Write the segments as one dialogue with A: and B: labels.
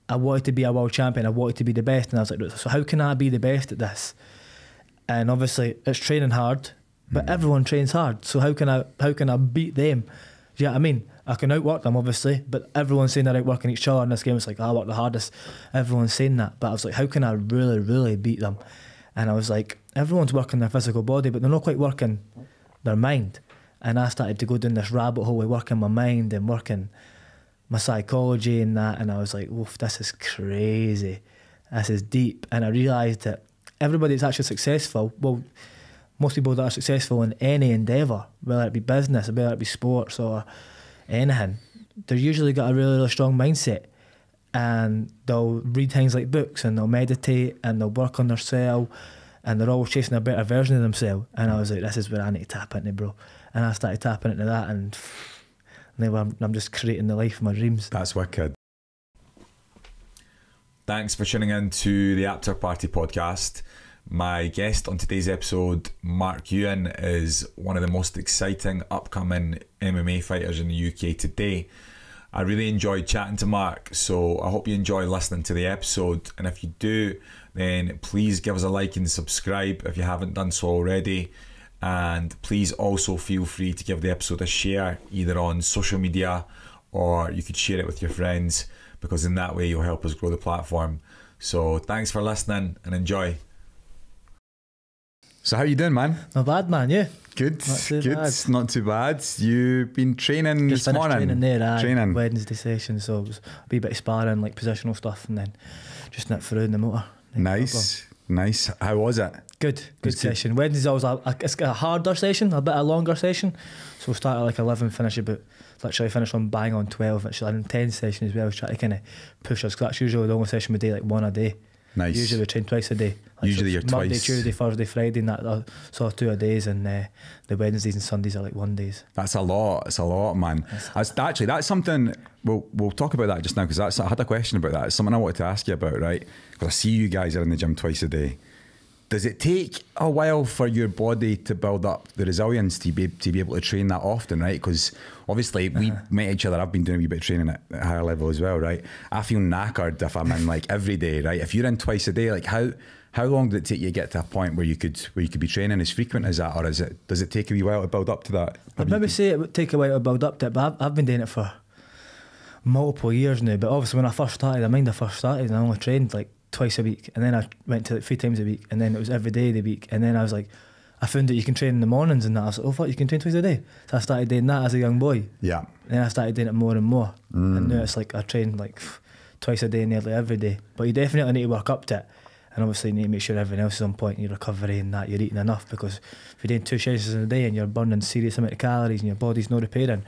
A: I wanted to be a world champion. I wanted to be the best. And I was like, so how can I be the best at this? And obviously it's training hard, but everyone trains hard. So how can I beat them? Do you know what I mean? I can outwork them, obviously, but everyone's saying they're outworking each other in this game. It's like, I work the hardest. Everyone's saying that. But I was like, how can I really, really beat them? And I was like, everyone's working their physical body, but they're not quite working their mind. And I started to go down this rabbit hole of working my mind and working my psychology and that. And I was like, oof, this is crazy. This is deep. And I realised that everybody that's actually successful, well, most people that are successful in any endeavour, whether it be business, whether it be sports or anything, they've usually got a really, really strong mindset. And they'll read things like books and they'll meditate and they'll work on themselves and they're always chasing a better version of themselves. And I was like, this is where I need to tap into, bro. And I started tapping into that, and now I'm just creating the life of my dreams.
B: That's wicked. Thanks for tuning in to the After Party podcast. My guest on today's episode, Mark Ewen, is one of the most exciting upcoming MMA fighters in the UK today. I really enjoyed chatting to Mark, so I hope you enjoy listening to the episode. And if you do, then please give us a like and subscribe if you haven't done so already. And please also feel free to give the episode a share, either on social media or you could share it with your friends, because in that way you'll help us grow the platform. So thanks for listening and enjoy. So how you doing, man?
A: Not bad, man, yeah.
B: Good, not too bad. You've been training
A: just
B: this morning?
A: Training there,
B: training.
A: Wednesday session, so it was a wee bit of sparring, like positional stuff, and then just nip through in the motor.
B: Nice. How was it?
A: Good session. Wednesday's always it's a harder session, a bit of a longer session. So we start at like 11, finish on bang on 12. It's an intense session as well. I was trying to kind of push us, because that's usually the only session we do, like one a day.
B: Nice.
A: Usually we train twice a day. Like,
B: usually you're
A: Monday,
B: twice.
A: Tuesday, Thursday, Friday, and that. So 2 a days, and the Wednesdays and Sundays are like 1 days.
B: That's a lot. It's a lot, man. That's something. We'll talk about that just now, because I had a question about that. It's something I wanted to ask you about, right? Because I see you guys are in the gym twice a day. Does it take a while for your body to build up the resilience to be able to train that often, right? Because obviously we met each other. I've been doing a wee bit of training at higher level as well, right? I feel knackered if I'm in like every day, right? If you're in twice a day, like how long did it take you to get to a point where you could be training as frequent as that, or does it take a wee while to build up to that?
A: I'd maybe say it would take a while to build up to it, but I've been doing it for multiple years now. But obviously when I first started, I only trained like twice a week, and then I went to like 3 times a week, and then it was every day of the week, and then I was like, I found that you can train in the mornings and that. I was like, oh fuck, you can train twice a day. So I started doing that as a young boy. Yeah. And then I started doing it more and more. And now it's like I train like twice a day, nearly every day. But you definitely need to work up to it. And obviously you need to make sure everything else is on point in your recovery and that you're eating enough, because if you're doing 2 sessions in a day and you're burning serious amount of calories and your body's not repairing,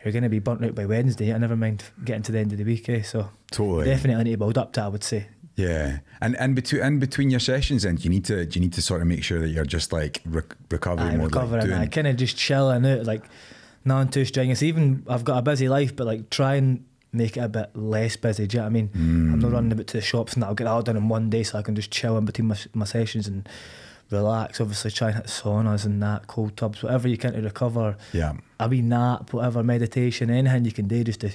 A: you're going to be burnt out by Wednesday, and never mind getting to the end of the week, eh? So totally. Definitely need to build up to it, I would say.
B: Yeah, and between your sessions, then do you need to sort of make sure that you're just like recovering?
A: Recovering. I kind of just chilling out, like not too strenuous. Even I've got a busy life, but like try and make it a bit less busy. Do you know what I mean? I'm not running about to the shops and that. I'll get that all done in one day, so I can just chill in between my sessions and relax. Obviously, try and hit saunas and that, cold tubs, whatever you can to recover. Yeah, a wee nap, whatever, meditation, anything you can do just to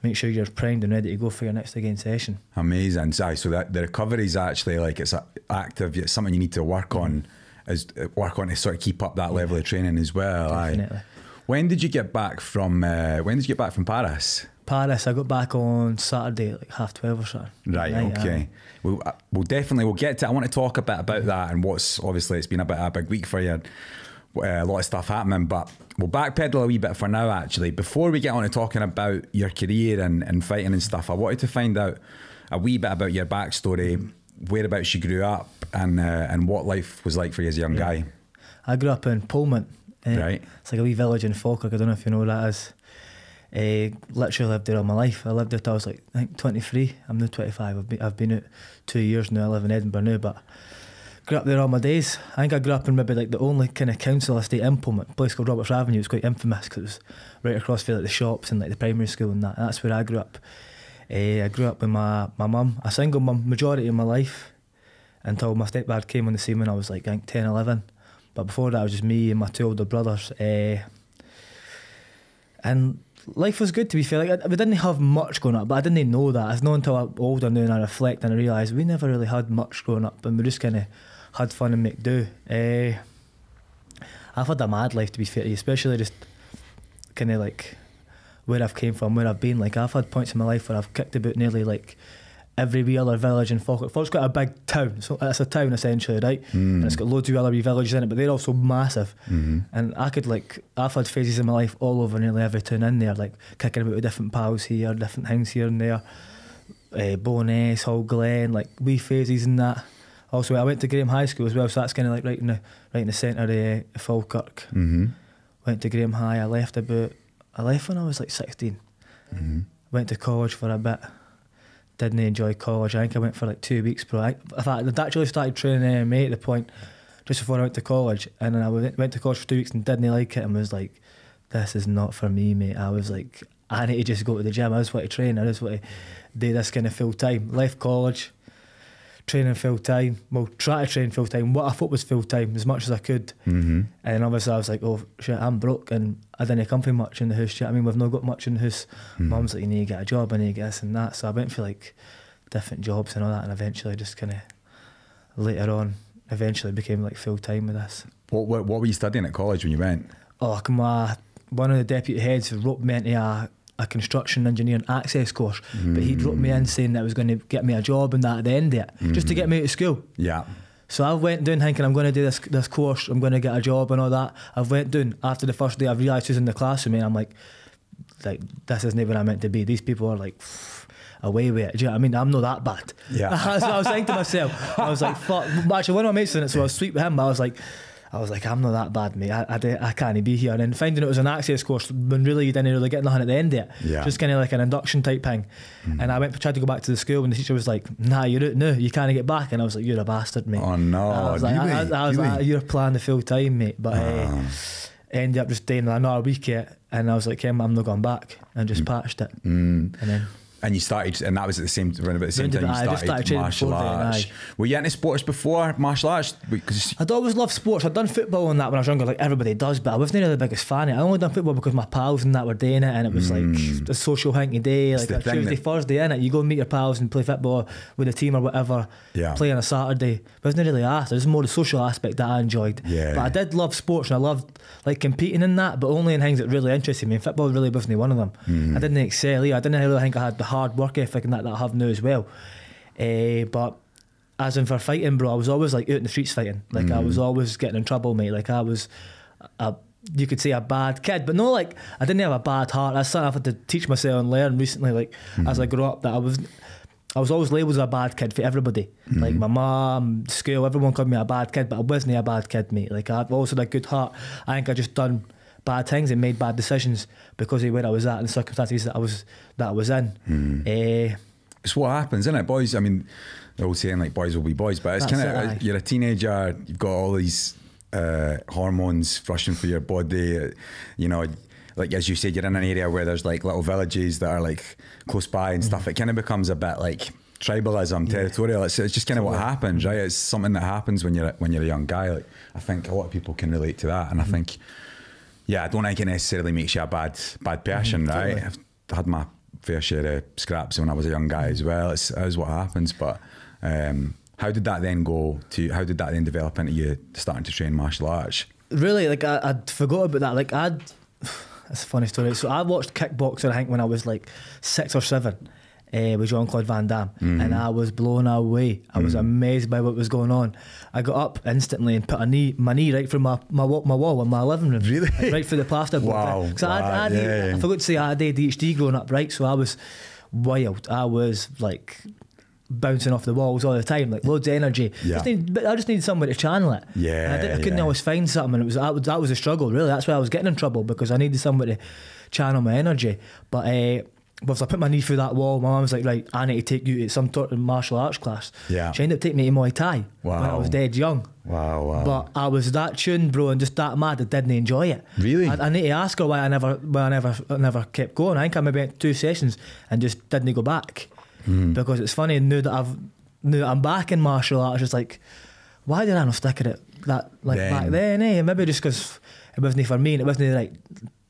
A: make sure you're primed and ready to go for your next again session. Amazing.
B: So that the recovery is actually like, it's active. It's something you need to work on to sort of keep up that level of training as well. Definitely. When did you get back from Paris?
A: Paris, I got back on Saturday, like 12:30 or something.
B: Right. Okay. We'll get to. I want to talk a bit about that, and obviously it's been a big week for you. A lot of stuff happening, but we'll backpedal a wee bit for now. Actually, before we get on to talking about your career and fighting and stuff, I wanted to find out a wee bit about your backstory, whereabouts you grew up, and what life was like for you as a young guy. I grew up in Pullman. Right. It's like a wee village in Falkirk. I don't know if you know where that is. Literally lived there all my life. I lived there till I was like, I think 23. I'm now 25. I've been out 2 years now. I live in Edinburgh now, but grew up there all my days. I think I grew up in maybe like the only kind of council estate in Pullman, a place called Roberts Avenue. It was quite infamous because it was right across from like the shops and like the primary school and that. And that's where I grew up. I grew up with my mum, a single mum, majority of my life, until my stepdad came on the scene when I was like, I think 10, 11. But before that, it was just me and my 2 older brothers. And
A: life was good, to be fair. Like, we didn't have much growing up, but I didn't know that. It's not until I'm older now and I reflect and I realise we never really had much growing up, and we just kind of had fun and make do. I've had a mad life, to be fair to you, especially just kind of like where I've came from, where I've been. Like, I've had points in my life where I've kicked about nearly like every wee other village in Falkirk. Falkirk's got a big town, so it's a town essentially, right? And it's got loads of other wee villages in it, but they're also massive. And I've had phases in my life all over nearly every town in there, like kicking about with different pals here, different things here and there. Bowness, Hall Glen, like wee phases in that. Also, I went to Graham High School as well, so that's kind of like right in the centre of Falkirk. Went to Graham High. I left when I was like 16. Went to college for a bit. Didn't enjoy college. I think I went for like 2 weeks, bro. In fact, I'd actually started training MMA at the point just before I went to college, and then I went to college for 2 weeks and didn't like it, and was like, this is not for me, mate. I was like, I need to just go to the gym. I just want to train. I just want to do this kind of full time. Left college, training full time. Well, try to train full time. What I thought was full time, as much as I could. And obviously I was like, oh shit, I'm broke and I didn't come from much in the house. You know what I mean? We've not got much in the house. Mum's like, you need to get a job, I need to get this and that. So I went for like different jobs and all that, and eventually just kind of later on eventually became like full time with this.
B: What were you studying at college when you went?
A: Oh, one of the deputy heads roped me into a construction engineering access course, but he'd roped me in saying that it was going to get me a job and that at the end of it, just to get me out of school. Yeah. So I went down thinking I'm going to do this course, I'm going to get a job and all that. I've went down, after the first day I've realised who's in the class with me, and I'm like, this isn't where I'm meant to be. These people are like away with it. Do you know what I mean? I'm not that bad. Yeah. That's what I was saying to myself. I was like, fuck. Actually, one of my mates in it, so I was sweet with him, but I was like, I'm not that bad, mate. I can't be here. And then finding it was an access course when really you didn't really get nothing at the end of it. Yeah. Just kind of like an induction type thing. And I tried to go back to the school, and the teacher was like, nah, you're out now. You can't get back. And I was like, you're a bastard, mate. Oh, no. I was like, you're playing the full time, mate. But ended up just doing another week yet. And I was like, I'm not going back. And just patched it. And then...
B: And you started, and that was at about the same time you started martial arts. Were you into sports before martial arts?
A: I'd always loved sports. I'd done football and that when I was younger, like everybody does, but I wasn't really the biggest fan of it. I only done football because my pals and that were doing it, and it was like a social hanky day, like a Tuesday, Thursday, innit? You go and meet your pals and play football with a team or whatever, play on a Saturday. But it wasn't really asked. It was more the social aspect that I enjoyed. Yeah. But I did love sports, and I loved like competing in that, but only in things that really interested me. And football really wasn't one of them. I didn't excel either. I didn't really think I had the hard work ethic and that I have now as well. But as in for fighting, bro, I was always like out in the streets fighting. Like I was always getting in trouble, mate. Like I was you could say a bad kid, but no, like I didn't have a bad heart. That's something I've had to teach myself and learn recently, like as I grew up, that I was always labelled as a bad kid for everybody. Like my mum, school, everyone called me a bad kid, but I wasn't a bad kid, mate. Like I've always had a good heart. I think I just done bad things and made bad decisions because of where I was at and the circumstances that I was in.
B: It's what happens, isn't it, boys? I mean, they're all saying like boys will be boys, but it's kind of you're a teenager, you've got all these hormones rushing through your body, you know. Like as you said, you're in an area where there's like little villages that are like close by and stuff. It kind of becomes a bit like tribalism, territorial. It's just kind of what happens, right? It's something that happens when you're a young guy. Like I think a lot of people can relate to that, and I think. Yeah, I don't think it necessarily makes you a bad person, right? Totally. I've had my fair share of scraps when I was a young guy as well. It's what happens. But how did that then develop into you starting to train martial arts? Really, like
A: I'd forgot about that. Like it's a funny story. So I watched kickboxing, I think, when I was like 6 or 7. With Jean-Claude Van Damme, and I was blown away. I was amazed by what was going on. I got up instantly and put my knee right through my wall in my living room.
B: Really?
A: Like right through the plasterboard. Wow. Because I forgot to say I had ADHD growing up, right? So I was wild. I was like bouncing off the walls all the time, like loads of energy. Yeah. I just needed somewhere to channel it. Yeah. And I couldn't always find something, and that was a struggle, really. That's why I was getting in trouble, because I needed somewhere to channel my energy. But once I put my knee through that wall, my mum was like, right, I need to take you to some sort of martial arts class. Yeah. She ended up taking me to Muay Thai when I was dead young. Wow. But I was that tuned, bro, and just that mad I didn't enjoy it. Really? I need to ask her why I never kept going. I think I maybe went 2 sessions and just didn't go back. Because it's funny, now that I'm back in martial arts, it's like, why did I not stick at it back then? Maybe just because it wasn't for me and it wasn't the right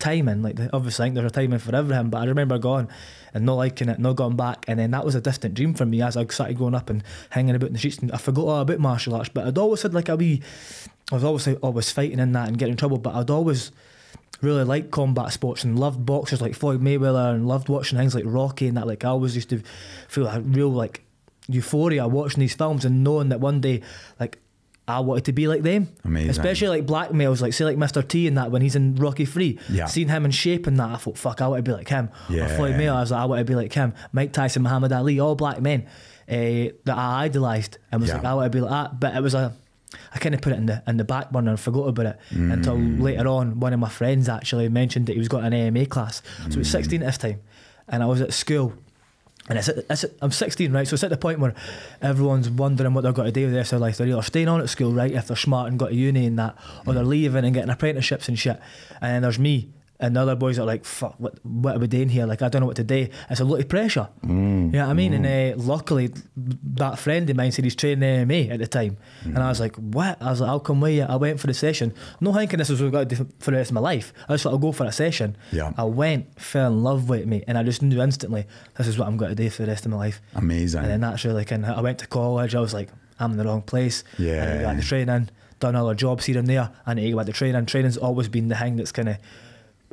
A: timing. Like obviously I think there's a timing for everything, but I remember going and not liking it, not going back, and then that was a distant dream for me as I started going up and hanging about in the streets, and I forgot all about martial arts. But I'd always had like a wee, I was always like, always fighting in that and getting in trouble, but I'd always really liked combat sports and loved boxers like Floyd Mayweather and loved watching things like Rocky and that. Like I always used to feel a real like euphoria watching these films and knowing that one day like I wanted to be like them.
B: Amazing.
A: Especially like black males, like say like Mr. T and that when he's in Rocky 3.
B: Yeah.
A: Seeing him in shape and that, I thought, fuck, I want to be like him.
B: Yeah.
A: Or Floyd Mayweather, I was like, I want to be like him. Mike Tyson, Muhammad Ali, all black men that I idolised and was like, I want to be like that. But it was I kind of put it in the back burner and forgot about it until later on. One of my friends actually mentioned that he was got an MMA class. So he was 16 at this time, and I was at school. And I'm 16, right? So it's at the point where everyone's wondering what they're going to do with the rest of their life. They're either staying on at school, right, if they're smart and got to uni and that, or they're leaving and getting apprenticeships and shit. And then there's me and the other boys are like, fuck, what are we doing here? Like, I don't know what to do. It's a lot of pressure. You know what I mean? And luckily, that friend of mine said he's training MMA at the time. And I was like, what? I was like, I'll come with you. I went for the session. No thinking this was what I've got to do for the rest of my life. I just thought I'll go for a session.
B: Yeah.
A: I went, fell in love with it, mate. And I just knew instantly, this is what I'm going to do for the rest of my life.
B: Amazing.
A: And then that's really kind of, I went to college. I was like, I'm in the wrong place.
B: Yeah.
A: And I got the training, done other jobs here and there. And I got the training. Training's always been the thing that's kind of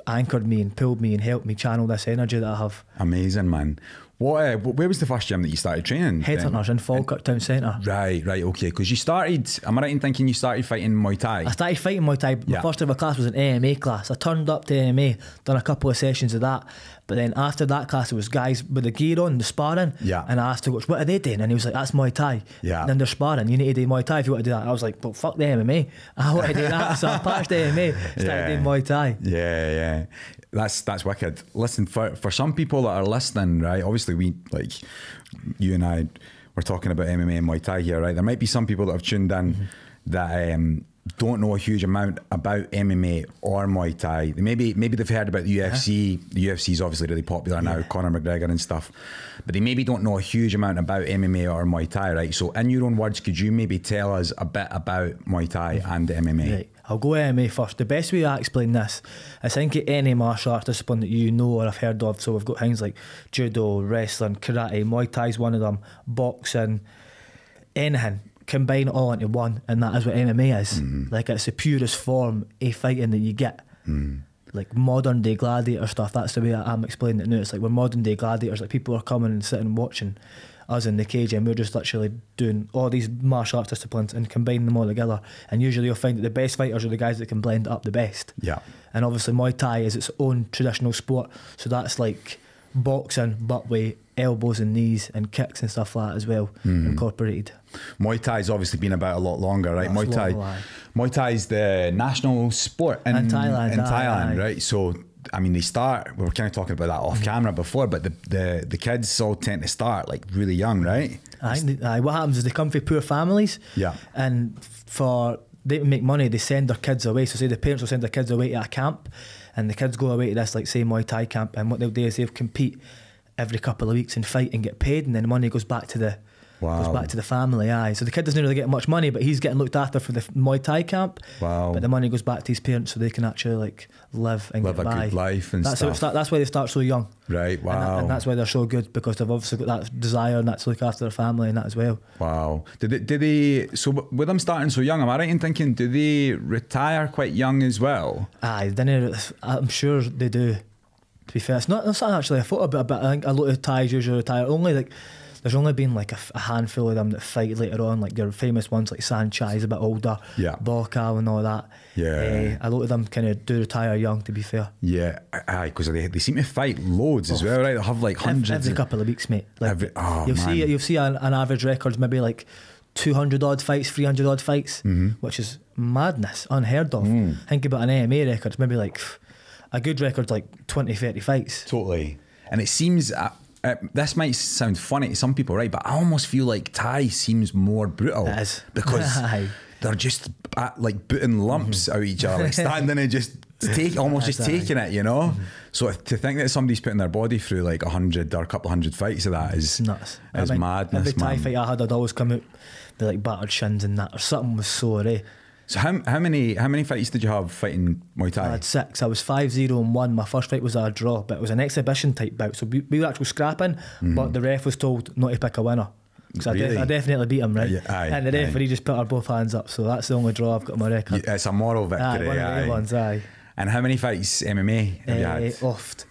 A: anchored me and pulled me and helped me channel this energy that I have.
B: Amazing, man. Where was the first gym that you started training?
A: Headhunters in Falkirk Town Centre.
B: Right, okay. Because you started, am I right in thinking you started fighting Muay Thai?
A: I started fighting Muay Thai. My first ever class was an MMA class. I turned up to MMA, done a couple of sessions of that. But then after that class, it was guys with the gear on, the sparring.
B: Yeah.
A: And I asked him, what are they doing? And he was like, that's Muay Thai.
B: Yeah.
A: And then they're sparring. You need to do Muay Thai if you want to do that. I was like, well, fuck the MMA. I want to do that. So I patched the MMA, started doing Muay Thai.
B: Yeah. That's wicked. Listen, for some people that are listening, right, obviously we, like, you and I, we're talking about MMA and Muay Thai here, right? There might be some people that have tuned in that don't know a huge amount about MMA or Muay Thai. Maybe they've heard about the UFC. The UFC is obviously really popular now, Conor McGregor and stuff. But they maybe don't know a huge amount about MMA or Muay Thai, right? So in your own words, could you maybe tell us a bit about Muay Thai and MMA?
A: Right. I'll go MMA first. The best way I explain this, I think any martial arts discipline that you know or have heard of, so we've got things like judo, wrestling, karate, Muay Thai is one of them, boxing, anything, combine it all into one, and that is what MMA is. Like, it's the purest form of fighting that you get. Like modern day gladiator stuff, that's the way I'm explaining it now. It's like we're modern day gladiators, like people are coming and sitting and watching us in the cage, and we're just literally doing all these martial arts disciplines and combining them all together. And usually you'll find that the best fighters are the guys that can blend it up the best. Yeah. And obviously Muay Thai is its own traditional sport, so that's like boxing but with elbows and knees and kicks and stuff like that as well, incorporated. Muay
B: Thai's obviously been about a lot longer, right? Muay Thai is the national sport in Thailand, right? So I mean, we were kind of talking about that off camera before, but the kids all tend to start like really young, right?
A: What happens is they come from poor families, and they make money, they send their kids away. So say the parents will send their kids away to a camp, and the kids go away to this, like say Muay Thai camp, and what they'll do is they'll compete every couple of weeks and fight and get paid, and then the money goes back to the family. So the kid doesn't really get much money, but he's getting looked after for the Muay Thai camp. But the money goes back to his parents, so they can actually like live and get by.
B: Live a good life and stuff.
A: That's why they start so young.
B: Right. Wow.
A: And that's why they're so good, because they've obviously got that desire and that to look after their family and that as well.
B: Wow. Did they? So with them starting so young, am I right in thinking, do they retire quite young as well?
A: I'm sure they do. To be fair, it's not actually a photo, but I think a lot of Thais usually retire. There's only been like a handful of them that fight later on, like your famous ones like Sanchai is a bit older, Bokal and all that. A lot of them kind of do retire young, to be fair. Yeah,
B: because they seem to fight loads as well, right? They have like hundreds
A: every couple of weeks, mate. Like,
B: you'll
A: see an average record's maybe like 200 odd fights, 300 odd fights, which is madness, unheard of. Think about an MMA record, maybe like a good record's like 20, 30 fights.
B: Totally. And it seems this might sound funny to some people, right? But I almost feel like Thai seems more brutal.
A: It is.
B: Because they're just like booting lumps out each other, like standing and just taking it, you know? So to think that somebody's putting their body through like 100 or a couple hundred fights of that is nuts. Madness.
A: Every Thai fight I had, I'd always come out with like battered shins and that, or something was sore, eh?
B: So how many fights did you have fighting Muay Thai?
A: I had 6. I was 5-0-1. My first fight was a draw, but it was an exhibition type bout. So we were actually scrapping, but the ref was told not to pick a winner. Because
B: Really?
A: I definitely beat him, right?
B: Yeah, aye,
A: and the referee just put our both hands up. So that's the only draw I've got on my record.
B: It's a moral victory.
A: Aye, one of the ones, aye.
B: And how many fights MMA have you had?
A: Oft.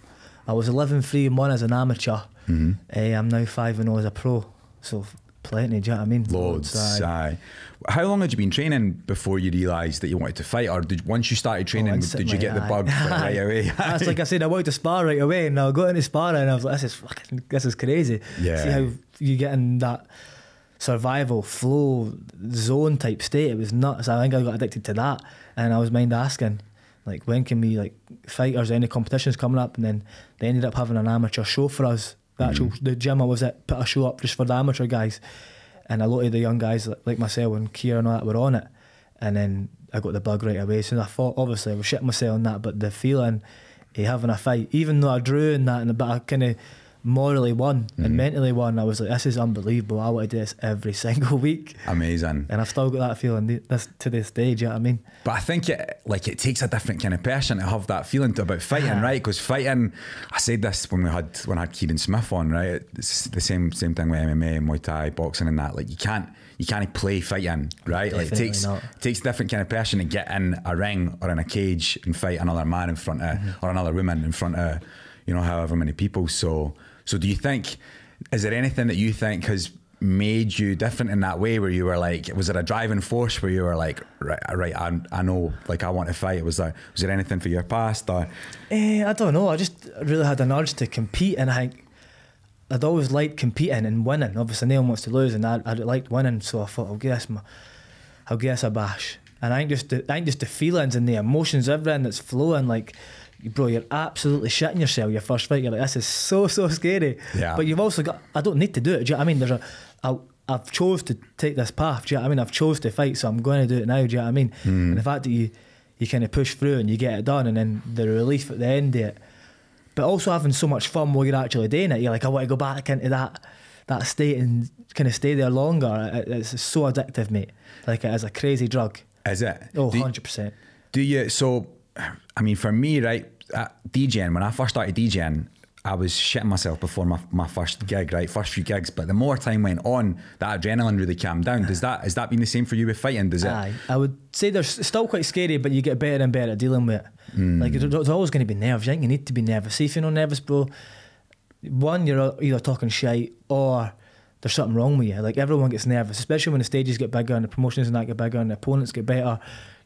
A: I was 11-3-1 as an amateur. I'm now 5-0 as a pro. So plenty, do you know what I mean?
B: Loads, aye. How long had you been training before you realised that you wanted to fight? Or once you started training, did you get the bug right away?
A: That's like I said, I wanted to spar right away, and I got into sparring and I was like, this is crazy.
B: Yeah.
A: See how you get in that survival flow zone type state. It was nuts. I think I got addicted to that, and I was mind asking, like, when can we like fight, or is there any competitions coming up? And then they ended up having an amateur show for us. The gym I was at put a show up just for the amateur guys, and a lot of the young guys like myself and Kier and all that were on it. And then I got the bug right away. So I thought, obviously I was shitting myself on that, but the feeling of having a fight, even though I drew in that, but I kind of morally won and mentally won, I was like, this is unbelievable. I want to do this every single week.
B: Amazing. And
A: I've still got that feeling to this day, do you know what I mean?
B: But I think it takes a different kind of person to have that feeling about fighting, right? Because fighting, I said this when I had Kieran Smith on, right? It's the same thing with MMA and Muay Thai, boxing and that. Like you can't play fighting, right? Like it takes a different kind of person to get in a ring or in a cage and fight another man in front of, or another woman in front of, however many people. So do you think, is there anything that you think has made you different in that way, where you were like, was it a driving force where you were like, right, I know, like, I want to fight? Was there anything for your past? Or?
A: I don't know. I just really had an urge to compete, and I think I'd always liked competing and winning. Obviously, no one wants to lose, and I liked winning, so I thought I'll give this a bash. And I think just the feelings and the emotions, everything that's flowing, like, bro, you're absolutely shitting yourself your first fight. You're like, this is so scary. Yeah. But you've also got, I don't need to do it. Do you know what I mean? I've chose to take this path. Do you know what I mean? I've chose to fight, so I'm going to do it now. Do you know what I mean? And the fact that you kind of push through and you get it done, and then the relief at the end of it, but also having so much fun while you're actually doing it. You're like, I want to go back into that state and kind of stay there longer. It's so addictive, mate. Like, it is a crazy drug.
B: Is it?
A: Oh, 100%.
B: Do you? So, I mean, for me, right, DJing, when I first started DJing, I was shitting myself before my first gig, right? First few gigs. But the more time went on, that adrenaline really calmed down. Has that been the same for you with fighting? Does it?
A: Aye. I would say there's still quite scary, but you get better and better at dealing with it. Like, there's always going to be nerves. I think you need to be nervous. See, if you're not nervous, bro, one, you're either talking shite or there's something wrong with you. Like, everyone gets nervous, especially when the stages get bigger and the promotions and that get bigger and the opponents get better.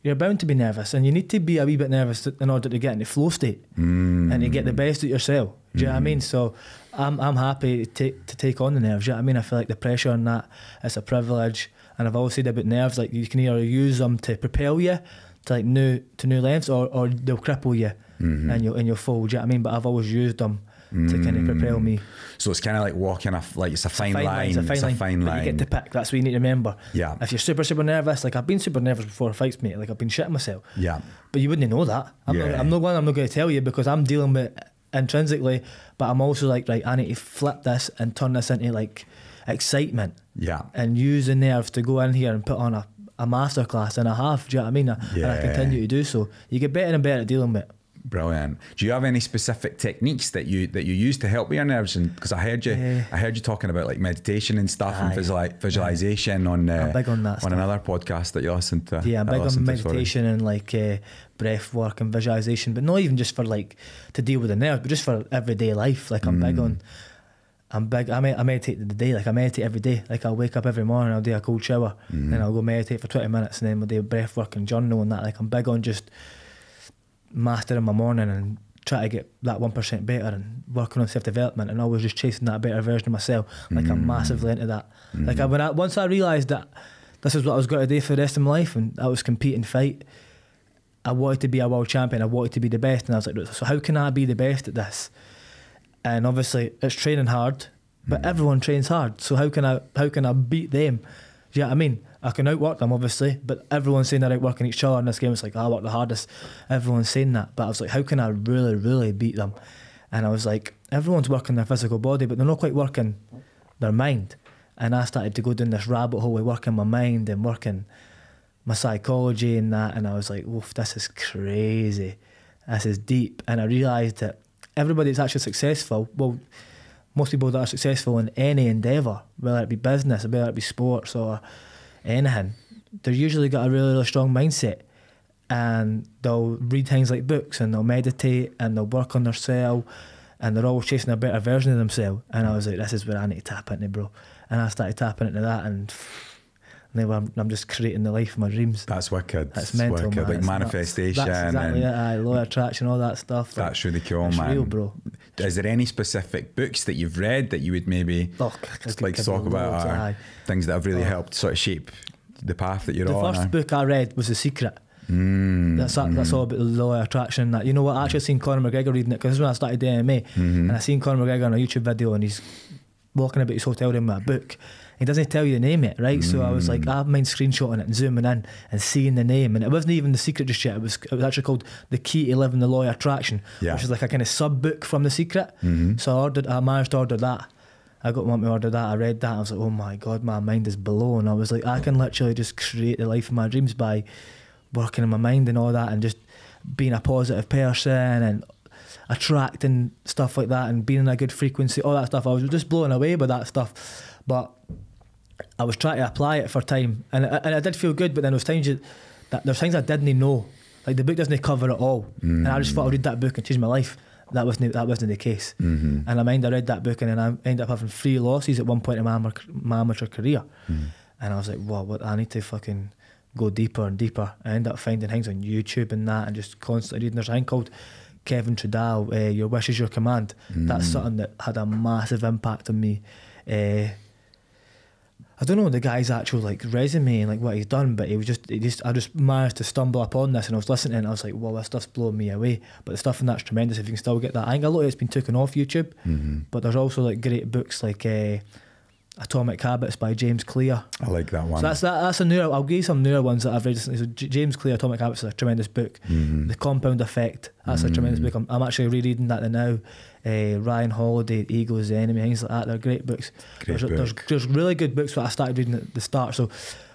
A: You're bound to be nervous, and you need to be a wee bit nervous in order to get in the flow state and to get the best out yourself. Do you know what I mean? So I'm happy to take on the nerves. Do you know what I mean? I feel like the pressure on that, it's a privilege. And I've always said about nerves, like, you can either use them to propel you to like new lengths, or they'll cripple you and you'll fall. Do you know what I mean? But I've always used them to kind of propel me.
B: So it's kind of like walking it's a fine line. It's a fine line.
A: But you get to pick. That's what you need to remember.
B: Yeah.
A: If you're super nervous, like, I've been super nervous before fights, mate. Like, I've been shitting myself.
B: Yeah.
A: But you wouldn't know that. I'm not going to tell you, because I'm dealing with it intrinsically. But I'm also like, right, I need to flip this and turn this into like excitement.
B: Yeah.
A: And use the nerves to go in here and put on a masterclass and a half. Do you know what I mean? And I continue to do so. You get better and better at dealing with it.
B: Brilliant. Do you have any specific techniques that you use to help with your nerves? And because I heard you talking about like meditation and stuff and visualization on
A: I'm big on that
B: on another podcast that you listened to.
A: Yeah, I'm big on meditation and like breath work and visualization, but not even just for like to deal with the nerves, but just for everyday life. Like, I'm big on. I meditate the day. Like, I meditate every day. Like, I'll wake up every morning, I'll do a cold shower, then I'll go meditate for 20 minutes, and then we'll do breath work and journal and that. Like, I'm big on just mastering my morning and try to get that 1% better and working on self-development and always just chasing that better version of myself. Like, I'm massively into that. Like, once I realised that this is what I was going to do for the rest of my life, and I was compete and fight, I wanted to be a world champion. I wanted to be the best, and I was like, so how can I be the best at this? And obviously it's training hard, but everyone trains hard. So how can I beat them? Do you know what I mean? I can outwork them, obviously, but everyone's saying they're outworking each other in this game. It's like, I work the hardest. Everyone's saying that. But I was like, how can I really, really beat them? And I was like, everyone's working their physical body, but they're not quite working their mind. And I started to go down this rabbit hole of working my mind and working my psychology and that, and I was like, oof, this is crazy, this is deep. And I realised that everybody that's actually successful, well, most people that are successful in any endeavour, whether it be business, whether it be sports or anything, they've usually got a really, really strong mindset, and they'll read things like books, and they'll meditate, and they'll work on themselves, and they're always chasing a better version of themselves. And I was like, this is where I need to tap into, bro. And I started tapping into that, and now I'm just creating the life of my dreams.
B: That's wicked.
A: That's mental,
B: wicked.
A: man.
B: Like
A: It's
B: manifestation.
A: nuts. That's exactly it. Law of attraction, all that stuff.
B: That's really cool,
A: it's
B: man.
A: real, bro.
B: Is there any specific books that you've read that you would maybe like to talk about, or things that have really helped sort of shape the path that you're on?
A: The first book I read was The Secret. That's all about the law of attraction. That, you know what, I actually seen Conor McGregor reading it, because this is when I started doing MMA, and I seen Conor McGregor on a YouTube video, and he's walking about his hotel room with a book. He doesn't tell you the name yet, right? So I was like, I mind screenshotting it and zooming in and seeing the name, and it wasn't even The Secret just yet. It was actually called The Key to Living the Law of Attraction, which is like a kind of sub book from The Secret. So I managed to order that. I got one to order that. I read that. I was like, oh my God, my mind is blown. I was like, I can literally just create the life of my dreams by working in my mind and all that, and just being a positive person and attracting stuff like that, and being in a good frequency, all that stuff. I was just blown away by that stuff, but I was trying to apply it for time, and I did feel good. But then there's things I didn't know. Like, the book doesn't cover it all, and I just thought I'd read that book and change my life. That wasn't the case. And I read that book, and then I ended up having 3 losses at one point in my amateur career, and I was like, wow, what, I need to fucking go deeper and deeper. I ended up finding things on YouTube and that, and just constantly reading. There's a thing called Kevin Trudell, Your Wish is Your Command. That's something that had a massive impact on me. I don't know the guy's actual like resume and like what he's done, but I just managed to stumble upon this, and I was listening, and I was like, well, this stuff's blowing me away. But the stuff in that's tremendous if you can still get that. I think a lot of it's been taken off YouTube, but there's also like great books like Atomic Habits by James Clear.
B: I like that one.
A: So that's a newer. I'll give you some newer ones that I've read recently. So James Clear, Atomic Habits is a tremendous book. The Compound Effect, that's a tremendous book. I'm actually rereading that now. Ryan Holiday, Ego's the Enemy, things like that. They're great books. There's really good books that I started reading at the start. So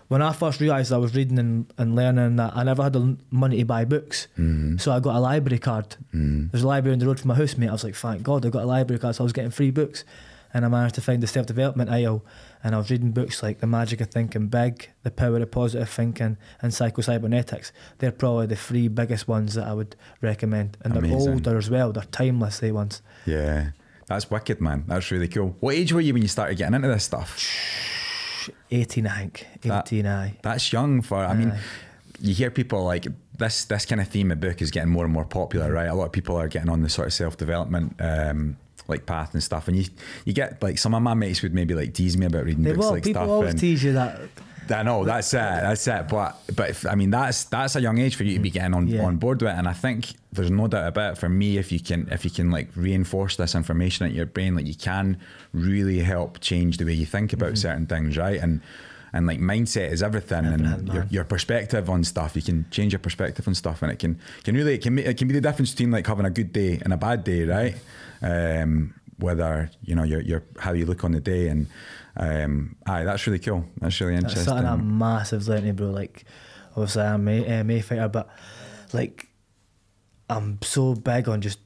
A: when I first realised I was reading and learning that, I never had the money to buy books. So I got a library card. There's a library on the road from my house, mate. I was like, thank God I got a library card, so I was getting free books. And I managed to find the self-development aisle, and I was reading books like The Magic of Thinking Big, The Power of Positive Thinking, and Psycho-Cybernetics. They're probably the 3 biggest ones that I would recommend. And they're older as well. They're timeless, they ones.
B: Yeah, that's wicked, man. That's really cool. What age were you when you started getting into this stuff?
A: 18, I think. 18, aye.
B: That's young for, I mean, you hear people like, this kind of theme of book is getting more and more popular, right? A lot of people are getting on the sort of self-development like path and stuff, and you get like, some of my mates would maybe like tease me about reading books like
A: people
B: stuff.
A: Always tease you that.
B: I know, that's it. But if, I mean, that's a young age for you to be getting on board with it, and I think there's no doubt about it. For me, if you can like reinforce this information at your brain, like, you can really help change the way you think about certain things, right? And like, mindset is everything, and your perspective on stuff. You can change your perspective on stuff, and it can be the difference between like having a good day and a bad day, right? Whether you know your how you look on the day, and that's really cool. That's really interesting.
A: That's something I'm massive learning, bro. Like, obviously I'm an MMA fighter, but like, I'm so big on just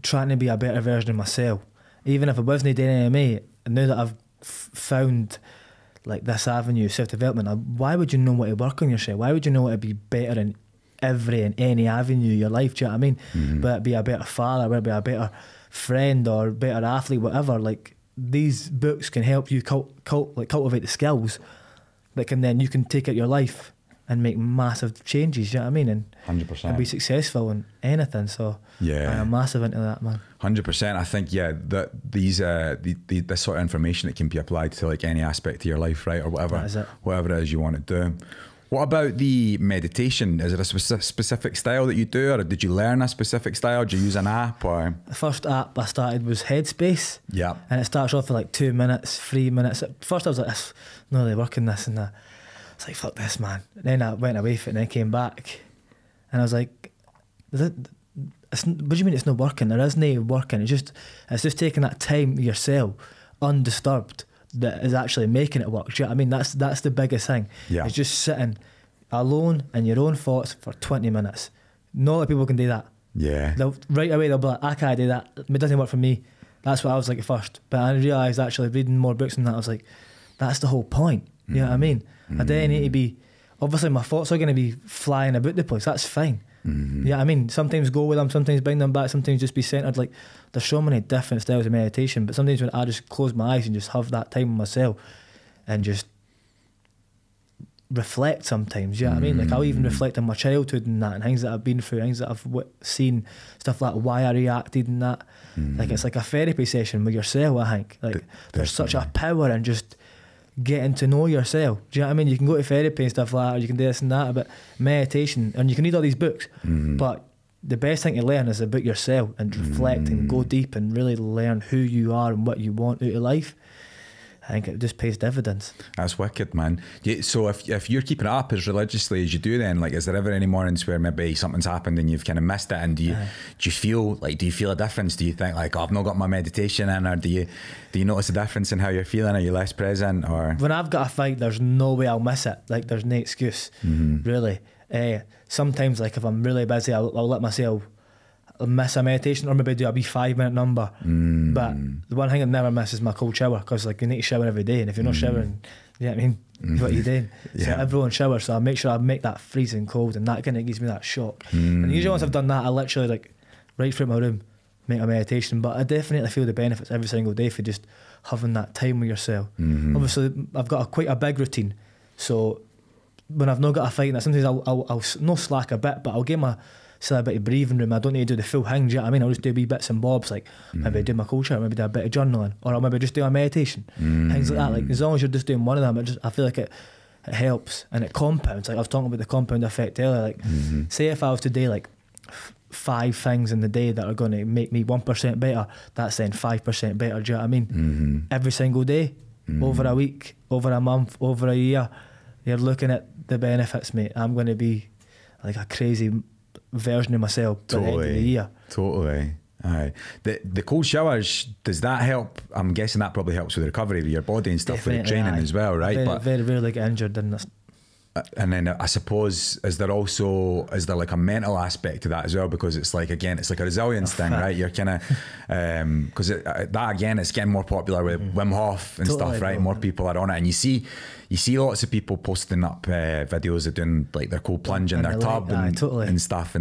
A: trying to be a better version of myself. Even if I wasn't doing MMA, now that I've found like this avenue of self-development, why would you know what to work on yourself? Why would you know what to be better in every and any avenue of your life? Do you know what I mean? Whether it be a better father, whether it be a better friend or better athlete, whatever. Like, these books can help you cultivate the skills that you can take out your life and make massive changes. You know what I mean? And
B: 100%.
A: And be successful in anything. So I'm massive into that, man.
B: 100%. I think that this sort of information, that can be applied to like any aspect of your life, right, or whatever it is you want to do. What about the meditation? Is it a specific style that you do, or did you learn a specific style? Did you use an app? Or
A: the first app I started was Headspace.
B: Yeah. And
A: it starts off for like 2 minutes, 3 minutes. At first I was like, no, they're working this and that. It's like, fuck this, man. And then I went away from it, and then came back, and I was like, what do you mean it's not working? There is no working. It's just taking that time yourself, undisturbed. that is actually making it work. Do you know what I mean? That's the biggest thing.
B: Yeah.
A: It's just sitting alone in your own thoughts for 20 minutes. Not a lot of people can do that.
B: Yeah.
A: Right away they'll be like, I can't do that. It doesn't work for me. That's what I was like at first. But I realised actually reading more books than that, I was like, that's the whole point. You know what I mean? I don't need to be, obviously my thoughts are going to be flying about the place. That's fine. You know what I mean? Sometimes go with them, sometimes bring them back, sometimes just be centred. Like, there's so many different styles of meditation, but sometimes when I just close my eyes and just have that time with myself and just reflect sometimes, you know what I mean? Like, I'll even reflect on my childhood and that, and things that I've been through, things that I've seen, stuff like why I reacted and that. Like, it's like a therapy session with yourself, I think. Like, there's such a power in just getting to know yourself. Do you know what I mean? You can go to therapy and stuff like that, or you can do this and that, but meditation, and you can read all these books, but the best thing to learn is about yourself and reflect and go deep and really learn who you are and what you want out of life. I think it just pays dividends.
B: That's wicked, man. So if you're keeping it up as religiously as you do, then, like, is there ever any mornings where maybe something's happened and you've kind of missed it, and do you feel a difference? Do you think like, oh, I've not got my meditation in, or do you notice a difference in how you're feeling? Are you less present? Or
A: when I've got a fight, there's no way I'll miss it. Like, there's no excuse, really. Sometimes, like, if I'm really busy, I'll let myself miss a meditation, or maybe do a wee 5-minute number. But the one thing I never miss is my cold shower, because like, you need to shower every day, and if you're not showering, you know what I mean, what are you doing? So everyone showers, so I make sure I make that freezing cold, and that kind of gives me that shock. And usually once I've done that, I literally, like, right through my room, make a meditation. But I definitely feel the benefits every single day for just having that time with yourself. Obviously I've got quite a big routine, so when I've not got a fight, sometimes I'll no slack a bit, but I'll give myself a bit of breathing room. I don't need to do the full thing, do you know what I mean? I'll just do wee bits and bobs, like maybe do my cold shower, maybe do a bit of journaling, or I'll maybe just do a meditation, things like that. Like, as long as you're just doing one of them, I feel like it helps, and it compounds. Like, I was talking about the compound effect earlier. Like, say if I was to do like 5 things in the day that are going to make me 1% better, that's then 5% better, do you know what I mean? Every single day, over a week, over a month, over a year, you're looking at the benefits, mate. I'm going to be like a crazy version of myself by the end of the year.
B: Totally. Aye. The cold showers, does that help? I'm guessing that probably helps with the recovery of your body and stuff. Definitely, with the training as well, right?
A: But very rarely get injured in this.
B: And then I suppose, is there like a mental aspect to that as well? Because it's like, again, it's like a resilience thing, right? You're kind of, because that, again, it's getting more popular with Wim Hof and stuff, right? More people are on it, and you see lots of people posting up videos of doing like their cold plunge in their tub and stuff,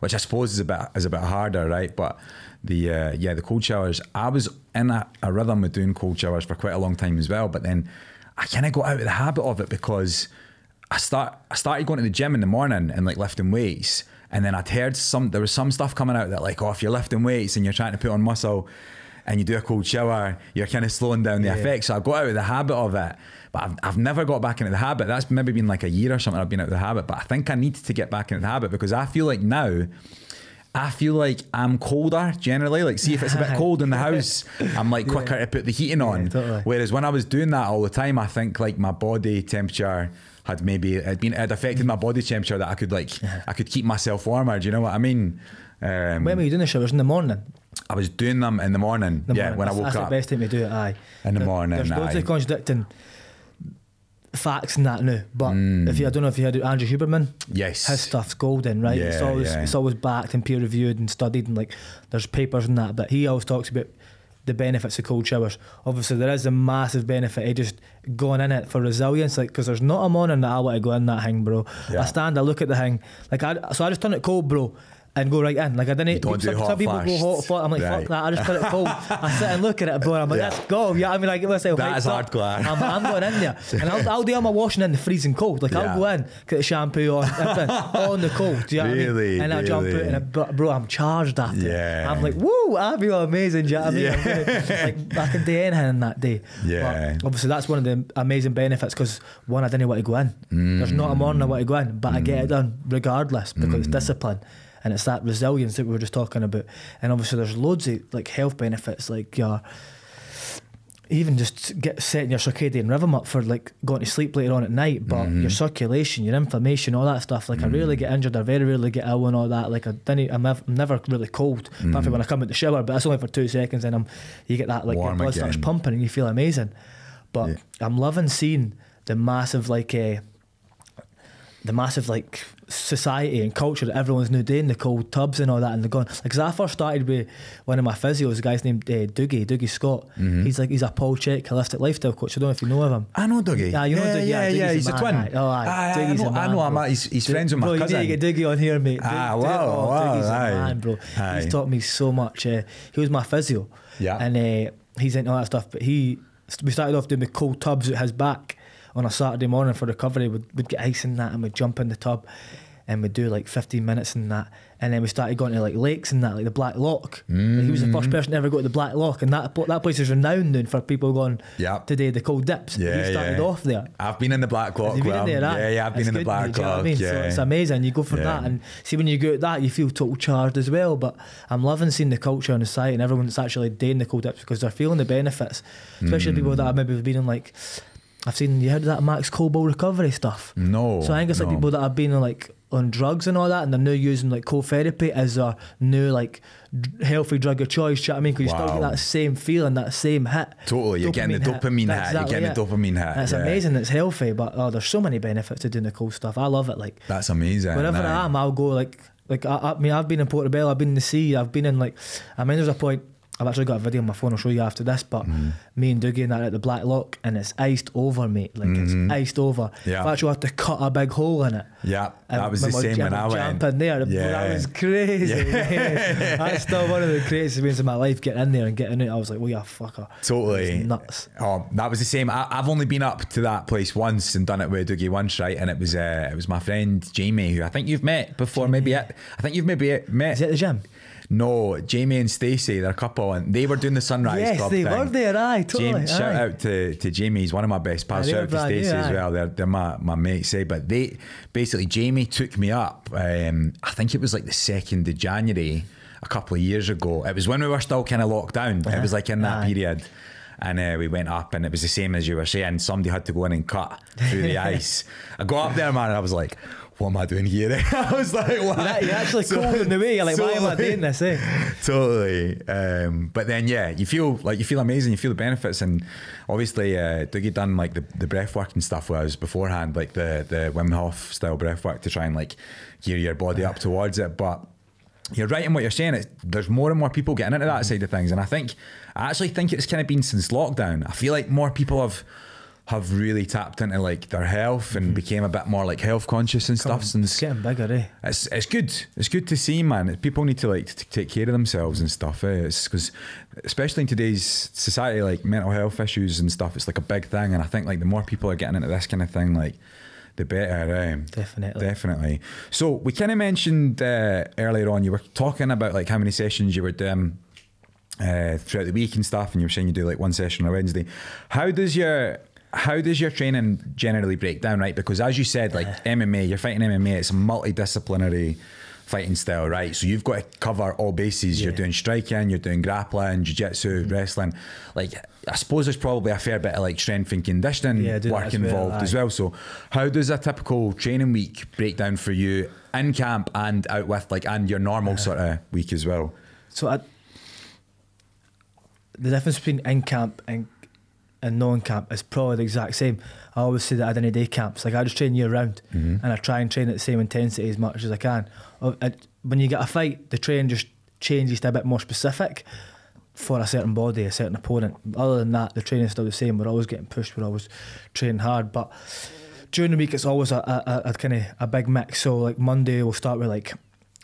B: which I suppose is a bit harder, right? But the cold showers, I was in a rhythm with doing cold showers for quite a long time as well, but then I kind of got out of the habit of it, because I started going to the gym in the morning and like lifting weights, and then I'd heard there was some stuff coming out that, like, oh, if you're lifting weights and you're trying to put on muscle and you do a cold shower, you're kind of slowing down the effects. So I got out of the habit of it, but I've never got back into the habit. That's maybe been like a year or something I've been out of the habit, but I think I need to get back into the habit, because I feel like now, I'm colder generally. Like, see if it's a bit cold in the house, I'm like quicker to put the heating on.
A: Totally.
B: Whereas when I was doing that all the time, I think like my body temperature had affected my body temperature, that I could keep myself warmer. Do you know what I mean?
A: When were you doing the showers? In the morning?
B: I was doing them in the morning. When I woke up.
A: That's the best time to do it. Aye.
B: In the morning.
A: There's loads of contradicting facts in that now, but I don't know if you heard of Andrew Huberman.
B: Yes,
A: his stuff's golden, right? It's always backed and peer reviewed and studied, and like there's papers and that, but he always talks about the benefits of cold showers. Obviously there is a massive benefit of just going in it for resilience, like, because there's not a morning that I want to go in that thing, bro. I look at the thing, like, I just turn it cold, bro, and go right in. Like, I didn't. Some people go hot flat. I'm like, fuck that. I just put it cold. I sit and look at it, bro. I'm like, let's go. Yeah, I mean, I give myself.
B: That's hardcore.
A: I'm going in there, and I'll do all my washing in the freezing cold. Like, I'll go in, get the shampoo on, on the cold. Do you know what I mean? And I jump out, and bro, I'm charged after.
B: Yeah.
A: I'm like, woo, I feel amazing. Do you know what I mean? Like, I can do anything in that day.
B: Yeah.
A: But obviously, that's one of the amazing benefits, because one, I didn't want to go in. There's not a morning I want to go in, but I get it done regardless, because it's discipline. And it's that resilience that we were just talking about. And obviously there's loads of like health benefits, like even just setting your circadian rhythm up for like going to sleep later on at night, but your circulation, your inflammation, all that stuff. Like I rarely get injured, I very rarely get ill and all that. Like I'm never really cold, apart from when I come out the shower, but that's only for 2 seconds, and you get that, like, your blood starts pumping and you feel amazing. But I'm loving seeing the massive society and culture that everyone's now doing, the cold tubs and all that, and they're going, like, 'cause I first started with one of my physios, a guy's named Dougie Scott. He's a Paul Check holistic lifestyle coach. I don't know if you know of him.
B: I know Dougie.
A: Yeah, you know Dougie.
B: Yeah, he's a twin.
A: Dougie's a man,
B: I know him. He's friends with my cousin.
A: You need to get Dougie on here, mate.
B: Wow,
A: Dougie's a man, bro. He's taught me so much. He was my physio, and he's into all that stuff. But we started off doing the cold tubs at his back on a Saturday morning for recovery. We'd get ice in that and we'd jump in the tub and we'd do like 15 minutes in that, and then we started going to like lakes and that, like the Black Lock. Like, he was the first person to ever go to the Black Lock, and that place is renowned now for people going today the cold dips. He started off there.
B: I've been in the Black Lock.
A: I've been
B: in the Black Lock.
A: So it's amazing. You go for that, and see, when you go at that, you feel total charged as well. But I'm loving seeing the culture on the site and everyone that's actually doing the cold dips, because they're feeling the benefits, especially people that have maybe been in, like, I've seen, you heard of that Max Cold recovery stuff?
B: No.
A: So I think it's like people that have been like on drugs and all that, and they're now using like cold therapy as a new like healthy drug of choice. Do you know what I mean? Because you still get that same feeling, that same hit.
B: Totally, you're getting the dopamine hit.
A: Exactly,
B: you're getting the dopamine hit.
A: And it's amazing. It's healthy, but there's so many benefits to doing the cold stuff. I love it. Like,
B: that's amazing.
A: Wherever I am, I'll go like I mean, I've been in Portobello, I've been in the sea, I've been in like, I mean, there's a point. I've actually got a video on my phone I'll show you after this, but me and Dougie and that at the Black Lock, and it's iced over, mate. Like, it's iced over.
B: Yeah.
A: I've actually had to cut a big hole in it.
B: Yeah, that was the same when I went.
A: Jumping there, that was crazy. Yeah. That's still one of the craziest experiences of my life, getting in there and getting out. I was like, well, yeah, fucker.
B: Totally.
A: It's nuts.
B: Oh, that was the same. I've only been up to that place once and done it with Dougie once, right? And it was my friend Jamie, who I think you've met before. Maybe I think you've maybe met.
A: Is he at the gym?
B: No, Jamie and Stacey, they're a couple, and they were doing the Sunrise Club thing.
A: Yes, they were there, aye, totally.
B: James, shout out to Jamie, he's one of my best pals. Shout out to Stacey as well, they're my mates, but they, basically, Jamie took me up, I think it was like the 2nd of January, a couple of years ago. It was when we were still kind of locked down, it was like in that period. And we went up, and it was the same as you were saying, somebody had to go in and cut through the ice. I got up there, man, and I was like, what am I doing here? I was like, what?
A: You're actually cold in the way. You're like, why am I doing this?
B: Totally. But then, you feel amazing. You feel the benefits, and obviously, Dougie done like the breath work and stuff with us beforehand, like the Wim Hof style breath work to try and like gear your body up towards it. But you're right in what you're saying. There's more and more people getting into that side of things, and I actually think it's kind of been since lockdown. I feel like more people have really tapped into like their health and became a bit more like health conscious and stuff.
A: It's getting bigger, eh?
B: It's good. It's good to see, man. People need to like to take care of themselves and stuff. It's because, especially in today's society, like mental health issues and stuff, it's like a big thing. And I think like the more people are getting into this kind of thing, like the better. Definitely. So we kind of mentioned earlier on, you were talking about like how many sessions you were doing throughout the week and stuff, and you were saying you do like one session on a Wednesday. How does your training generally break down, right? Because as you said, like MMA, you're fighting MMA, it's a multidisciplinary fighting style, right? So you've got to cover all bases. You're doing striking, you're doing grappling, jiu-jitsu, wrestling. Like, I suppose there's probably a fair bit of like strength and conditioning work involved as well. So how does a typical training week break down for you in camp and out with like, and your normal sort of week as well?
A: So the difference between in camp and non-camp is probably the exact same. I always say that I didn't day camps. Like, I just train year round, and I try and train at the same intensity as much as I can. When you get a fight, the training just changes to a bit more specific for a certain body, a certain opponent. Other than that, the training's still the same. We're always getting pushed, we're always training hard. But during the week, it's always a kind of a big mix. So like Monday, we'll start with like,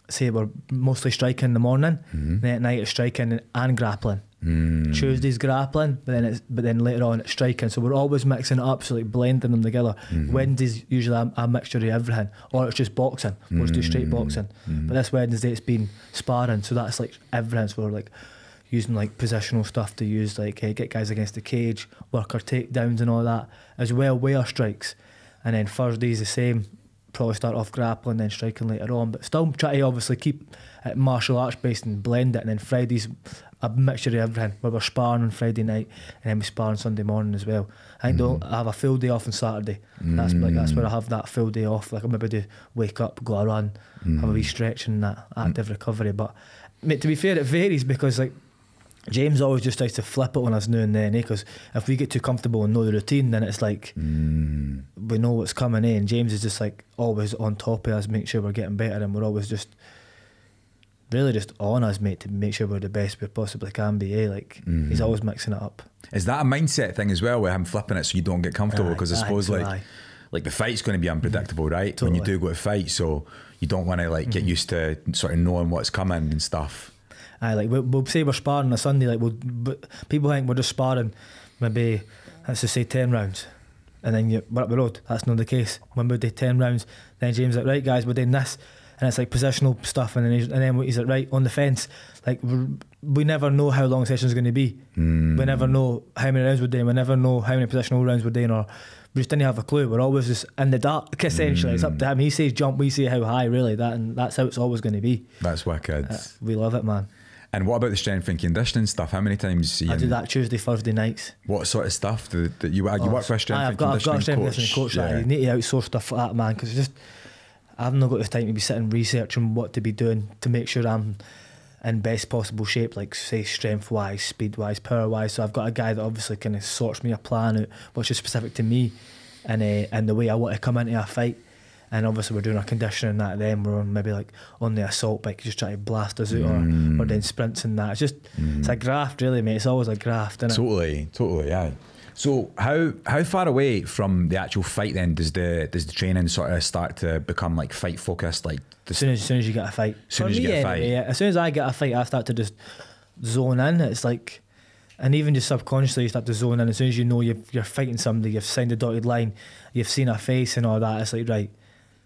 A: say we're mostly striking in the morning, then at night it's striking and grappling. Tuesday's grappling, but then later on it's striking. So we're always mixing it up, so like blending them together. Wednesday's usually a mixture of everything, or it's just boxing. We'll just do straight boxing. But this Wednesday it's been sparring, so that's like everything. So we're like using like positional stuff to use, like get guys against the cage, work our takedowns and all that, as well wear strikes. And then Thursday's the same. Probably start off grappling, then striking later on, but still try to obviously keep it martial arts based and blend it. And then Friday's a mixture of everything, where we're sparring on Friday night and then we spar on Sunday morning as well. I think I have a full day off on Saturday. That's where I have that full day off. Like, I maybe do wake up, go a run, have a wee stretch and that active recovery. But mate, to be fair, it varies, because like James always just tries to flip it on us now and then, because if we get too comfortable and know the routine, then it's like we know what's coming in. And James is just like always on top of us, make sure we're getting better, and we're always just really just on us, mate, to make sure we're the best we possibly can be. Like he's always mixing it up.
B: Is that a mindset thing as well, with him flipping it so you don't get comfortable? Because I suppose like the fight's going to be unpredictable, right? Totally. When you do go to fight, so you don't want to like get used to sort of knowing what's coming and stuff.
A: Like we'll say we're sparring on a Sunday, like people think we're just sparring maybe, let's just say 10 rounds, and then we're up the road. That's not the case. When we do 10 rounds, then James is like, right guys, we're doing this, and it's like positional stuff, and then he's like, right, on the fence. Like we never know how long the session's going to be. We never know how many rounds we're doing. We never know how many positional rounds we're doing, or we just didn't have a clue. We're always just in the dark, essentially. It's up to him. He says jump, we say how high, really. And that's how it's always going to be.
B: That's wicked.
A: We love it, man.
B: And what about the strength and conditioning stuff? How many times
A: I do that Tuesday, Thursday nights.
B: What sort of stuff do you work for a strength and conditioning coach?
A: I've got a strength and conditioning coach.
B: Yeah.
A: You need to outsource stuff like that, man, because I've not got the time to be sitting researching what to be doing to make sure I'm in best possible shape, like say strength wise, speed wise, power wise. So I've got a guy that obviously kind of sorts me a plan out which is specific to me and the way I want to come into a fight. And obviously we're doing our conditioning that, then we're on maybe like on the assault bike, just trying to blast us out, or we're doing sprints and that. It's just it's a graft, really, mate. It's always a graft, isn't it?
B: Totally, yeah. So how far away from the actual fight then does the training sort of start to become like fight focused? Like
A: as soon as you get a fight. As soon as I get a fight, I start to just zone in. It's like, and even just subconsciously you start to zone in. As soon as you know you're fighting somebody, you've signed a dotted line, you've seen a face and all that, it's like, right,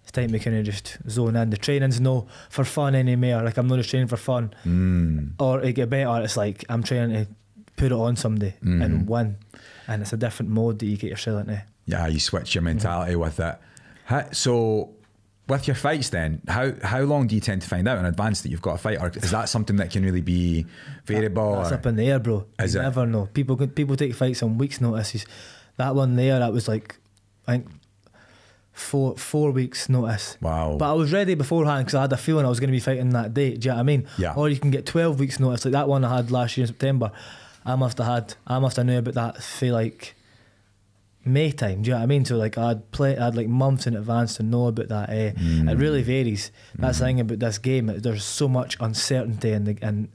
A: it's time to kind of just zone in. The training's no for fun anymore. Like I'm not just training for fun or to get better. It's like I'm training to put it on somebody and win. And it's a different mode that you get yourself into. Yeah,
B: you switch your mentality with it. So with your fights then, how long do you tend to find out in advance that you've got a fight? Or is that something that can really be variable?
A: That's up in the air, bro. You never know. People take fights on weeks' notices. That one there, that was like, I think, four weeks notice.
B: Wow.
A: But I was ready beforehand because I had a feeling I was going to be fighting that date. Do you know what I mean?
B: Yeah.
A: Or you can get 12 weeks notice, like that one I had last year in September. I must have known about that for like May time. Do you know what I mean? So like I'd like months in advance to know about that. It really varies. That's the thing about this game. There's so much uncertainty in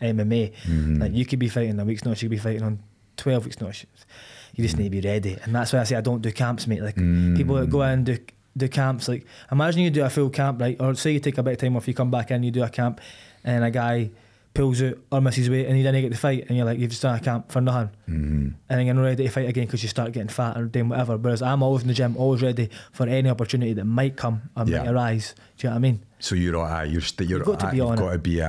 A: MMA. Like you could be fighting a week's notice, you could be fighting on 12 weeks notice. You just need to be ready, and that's why I say I don't do camps, mate. Like people that go in and do camps. Like imagine you do a full camp, right? Or say you take a bit of time off, you come back in, you do a camp, and a guy pulls out or misses weight and you didn't get to fight, and you're like, you've just done a camp for nothing, and then you're not ready to fight again because you start getting fat or doing whatever. Whereas I'm always in the gym, always ready for any opportunity that might come or might arise. Do you know what I mean?
B: So you've got to be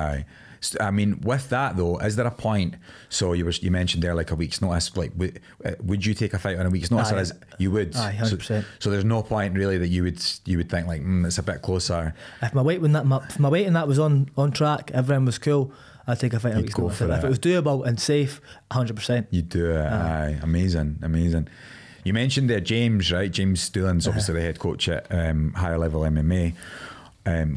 B: I mean, with that though, is there a point? So you mentioned there like a week's notice. Like, would you take a fight on a week's notice? Or you would.
A: 100%.
B: So there's no point really that you would think like, it's a bit closer.
A: If my weight in that was on track, everything was cool, I'd take a fight on a week's notice. If it was doable and safe, 100%.
B: You'd do it. Aye, amazing. You mentioned there James, right? James Doolan's obviously the head coach at Higher Level MMA.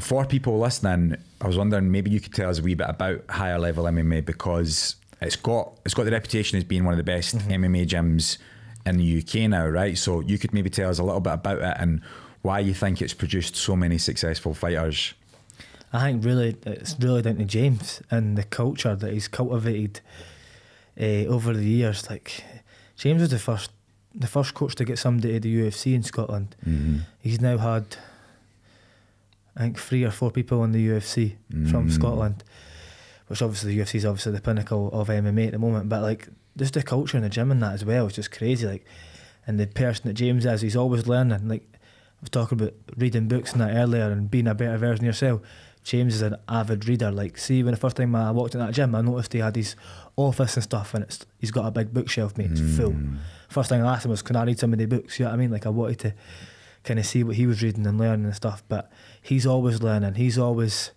B: For people listening, I was wondering maybe you could tell us a wee bit about Higher Level MMA, because it's got the reputation as being one of the best MMA gyms in the UK now, right? So you could maybe tell us a little bit about it and why you think it's produced so many successful fighters.
A: I think really it's really down to James and the culture that he's cultivated over the years. Like James was the first coach to get somebody to the UFC in Scotland. He's now had, I think, 3 or 4 people in the UFC from Scotland, which obviously the UFC is obviously the pinnacle of MMA at the moment, but like just the culture in the gym and that as well is just crazy. Like, and the person that James is, he's always learning. Like I was talking about reading books and that earlier and being a better version of yourself. James is an avid reader. Like, see, when the first time I walked in that gym, I noticed he had his office and stuff, and he's got a big bookshelf, mate. It's full. First thing I asked him was, can I read some of the books? You know what I mean? Like, I wanted to kind of see what he was reading and learning and stuff. But he's always learning. He's always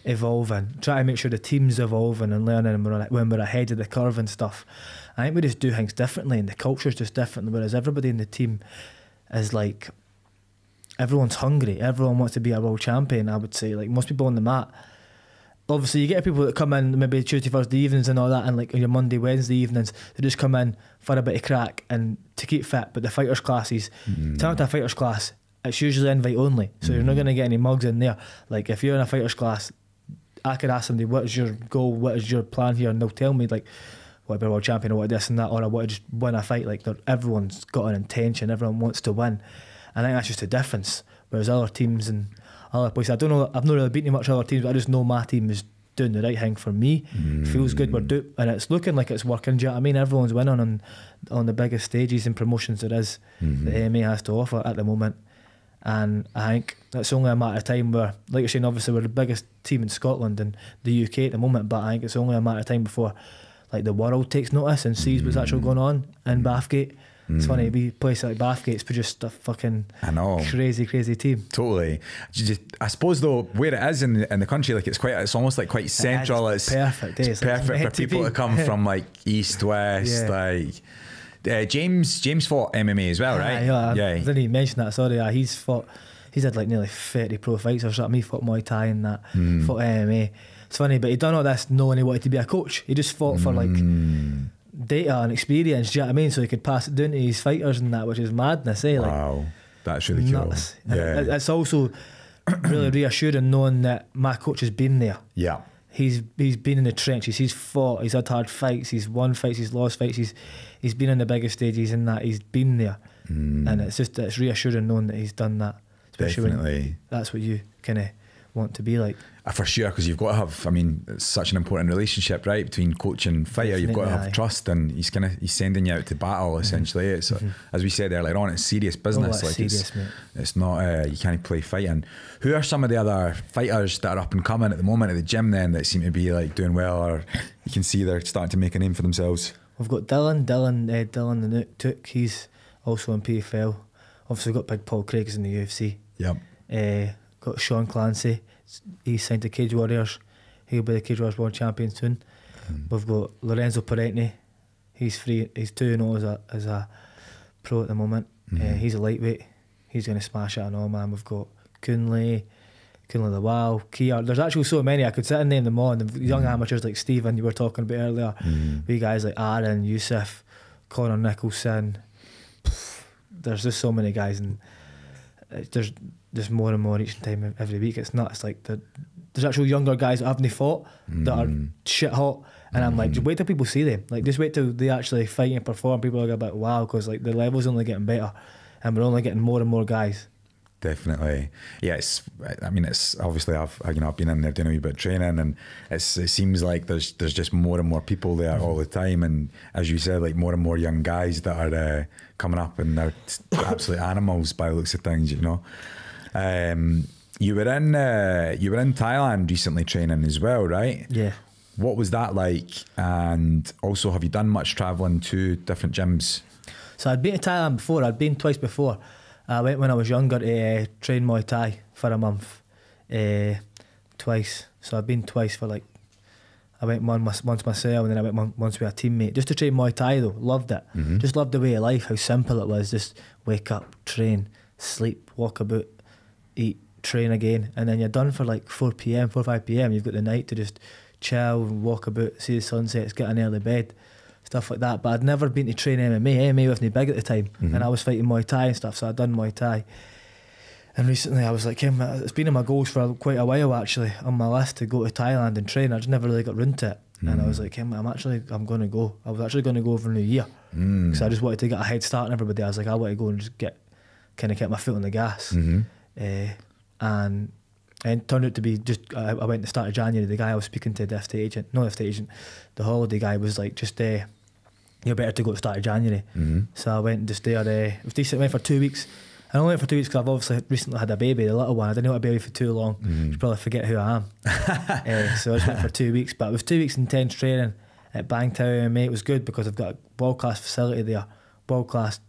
A: evolving. Try to make sure the team's evolving and learning, and when we're ahead of the curve and stuff. I think we just do things differently, and the culture's just different. Whereas everybody in the team is like, everyone's hungry. Everyone wants to be a world champion, I would say. Like most people on the mat, obviously you get people that come in maybe Tuesday, Thursday evenings and all that, and like on your Monday, Wednesday evenings, they just come in for a bit of crack and to keep fit. But the fighters classes, turn up to a fighters class, it's usually invite only, so you're not going to get any mugs in there. Like if you're in a fighters class, I could ask somebody, what is your goal, what is your plan here, and they'll tell me like, I want to be a world champion, or what this and that, or I want to just win a fight. Like everyone's got an intention, everyone wants to win. I think that's just the difference. Whereas other teams and other places, I don't know, I've not really beaten much other teams, but I just know my team is doing the right thing for me. Feels good, and it's looking like it's working. Do you know what I mean? Everyone's winning on the biggest stages and promotions there is that MMA has to offer at the moment. And I think it's only a matter of time where, like you're saying, obviously we're the biggest team in Scotland and the UK at the moment, but I think it's only a matter of time before like the world takes notice and sees what's actually going on in Bathgate. It's funny, a place like Bathgate's produced a fucking crazy team.
B: Totally. I suppose though, where it is in the country, like it's almost like quite central. It's
A: perfect.
B: It's perfect for people to come from like east, west, like. James fought MMA as well, right?
A: I didn't even mention that. Sorry, he's had like nearly 30 pro fights or something. He fought Muay Thai and that, fought MMA. It's funny, but he done all this knowing he wanted to be a coach. He just fought for like data and experience. Do you know what I mean? So he could pass it down to his fighters and that, which is madness, eh? Like,
B: wow, that's really cool.
A: Yeah, it's also really reassuring knowing that my coach has been there.
B: Yeah.
A: He's been in the trenches. He's fought. He's had hard fights. He's won fights. He's lost fights. He's been in the biggest stages and that. He's been there, and it's reassuring knowing that he's done that. Especially
B: definitely,
A: when that's what you kind of want to be like.
B: For sure, because you've got to have. I mean, it's such an important relationship, right, between coach and fighter. Definitely, you've got to have trust, and he's sending you out to battle. Essentially, it's as we said earlier on, it's serious business.
A: Like serious,
B: it's not. You can't play fighting. Who are some of the other fighters that are up and coming at the moment at the gym then that seem to be like doing well, or you can see they're starting to make a name for themselves?
A: We've got Dylan the Took. He's also in PFL. Obviously, got Big Paul Craig's in the UFC.
B: Yep.
A: Got Sean Clancy. He's signed to Cage Warriors. He'll be the Cage Warriors World Champion soon. We've got Lorenzo Parenti. He's free. He's 2-0 as a pro at the moment. He's a lightweight. He's going to smash it and all, man. We've got Kunle the Wow, Kia. There's actually so many. I could sit and name them all. And the young amateurs like Stephen you were talking about earlier. We guys like Aaron, Yusuf, Connor Nicholson. There's just so many guys, and there's just more and more each time every week. It's nuts. Like there's actual younger guys that haven't fought that are shit hot, and I'm like, just wait till people see them. Like just wait till they actually fight and perform. People are like, wow, because like the level's only getting better, and we're only getting more and more guys.
B: Definitely, yeah. It's obviously I've been in there doing a wee bit of training, and it seems like there's just more and more people there all the time, and as you said, like more and more young guys that are coming up, and they're absolute animals by the looks of things, you know. You were in Thailand recently training as well, right?
A: Yeah.
B: What was that like? And also, have you done much travelling to different gyms?
A: So I'd been to Thailand before. I'd been twice before. I went when I was younger to train Muay Thai for a month, twice. So I've been twice for like, I went once myself, and then I went once with a teammate, just to train Muay Thai though. Loved it. Just loved the way of life, how simple it was. Just wake up, train, sleep, walk about, eat, train again, and then you're done for like 4 p.m, 4 or 5 p.m. You've got the night to just chill, walk about, see the sunsets, get an early bed, stuff like that. But I'd never been to train MMA. MMA wasn't big at the time, and I was fighting Muay Thai and stuff, so I'd done Muay Thai. And recently I was like, it's been in my goals for quite a while actually, on my list to go to Thailand and train. I just never really got round to it. And I was like, I'm going to go. I was actually going to go over New Year, because I just wanted to get a head start on everybody. I was like, I want to go and just get my foot on the gas. And it turned out to be just, I went to the start of January. The guy I was speaking to, the holiday guy was like, just you're better to go to the start of January. So I went and just there. It was decent. I went for 2 weeks. I only went for 2 weeks because I've obviously recently had a baby, the little one. I didn't want a baby for too long. You'd probably forget who I am. So I just went for 2 weeks. But it was 2 weeks intense training at Bangtao MMA. It was good because I've got a world class facility there, world class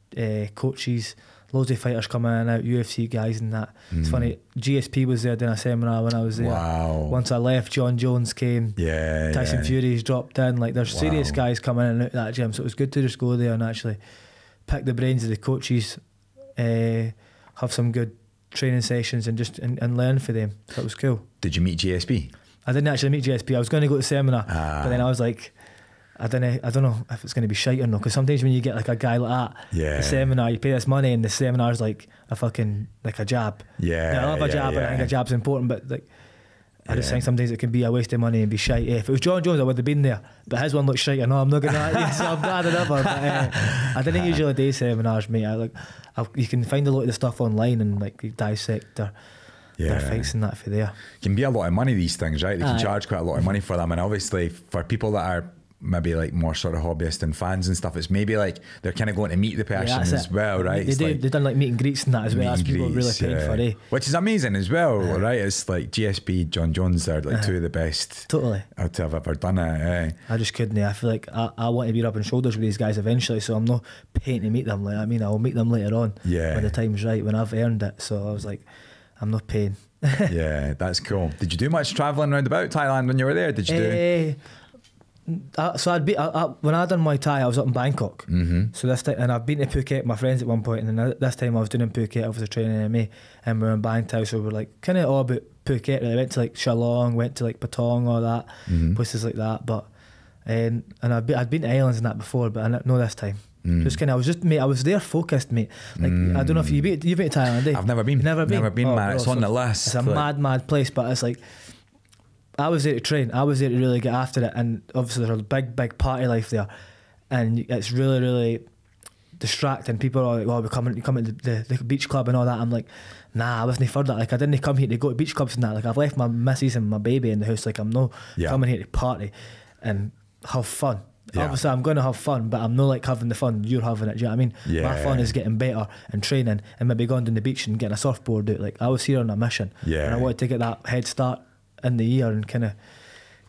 A: coaches, loads of fighters coming in and out, UFC guys and that. It's funny, GSP was there doing a seminar when I was there.
B: Wow.
A: Once I left, John Jones came. Tyson Fury's dropped in. Like there's serious guys coming in and out of that gym. So it was good to just go there and actually pick the brains of the coaches, have some good training sessions and just and learn for them. So it was cool.
B: Did you meet GSP?
A: I didn't actually meet GSP. I was going to go to the seminar, but then I was like, I don't know if it's going to be shite or not, because sometimes when you get like a guy like that, the seminar, you pay this money and the seminar's like a fucking, like a jab. Now, I love a jab, and I think a jab's important, but like, I just think sometimes it can be a waste of money and be shite. If it was John Jones, I would have been there, but his one looks shite. No, I'm not going to. So I'm glad I never. But I didn't usually do seminars, mate. You can find a lot of the stuff online and like you dissect their fights and that for there.
B: It can be a lot of money, these things, right? They can charge quite a lot of money for them, and obviously for people that are maybe like more sort of hobbyist and fans and stuff, it's maybe like they're kind of going to meet the person as well, right?
A: They've done like meet and greets and that as well. That's people really paying for it,
B: which is amazing as well, right? It's like GSP, John Jones, they're like two of the best to have ever done it.
A: I just couldn't. I feel like I want to be rubbing shoulders with these guys eventually, so I'm not paying to meet them. Like, I mean, I'll meet them later on when the time's right, when I've earned it. So I was like, I'm not paying.
B: Yeah, that's cool. Did you do much travelling around about Thailand when you were there? Did you do?
A: So when I done Muay Thai, I was up in Bangkok. So this time, and I've been to Phuket with my friends at one point, and then this time I was doing in Phuket. I was training MMA, and we were in Bangkok, so we were like kind of all about Phuket. I went to like Shillong, went to like Patong, all that places like that. But and I'd been to islands and that before, but no this time. Just kind of, I was there focused, mate. Like I don't know if you've been to Thailand. Eh?
B: I've never been.
A: Never been,
B: man. It's on the list.
A: It's a mad place, but it's like, I was there to train. I was there to really get after it, and obviously there's a big party life there, and it's really distracting. People are like, "Well, you come to the beach club and all that." I'm like, "Nah, I wasn't for that. Like, I didn't come here to go to beach clubs and that. Like, I've left my missus and my baby in the house. Like, I'm not coming here to party and have fun." Obviously I'm going to have fun, but I'm not like having the fun you're having it. Do you know what I mean? My fun is getting better and training and maybe going down the beach and getting a surfboard out. Like, I was here on a mission, and I wanted to get that head start in the year and kind of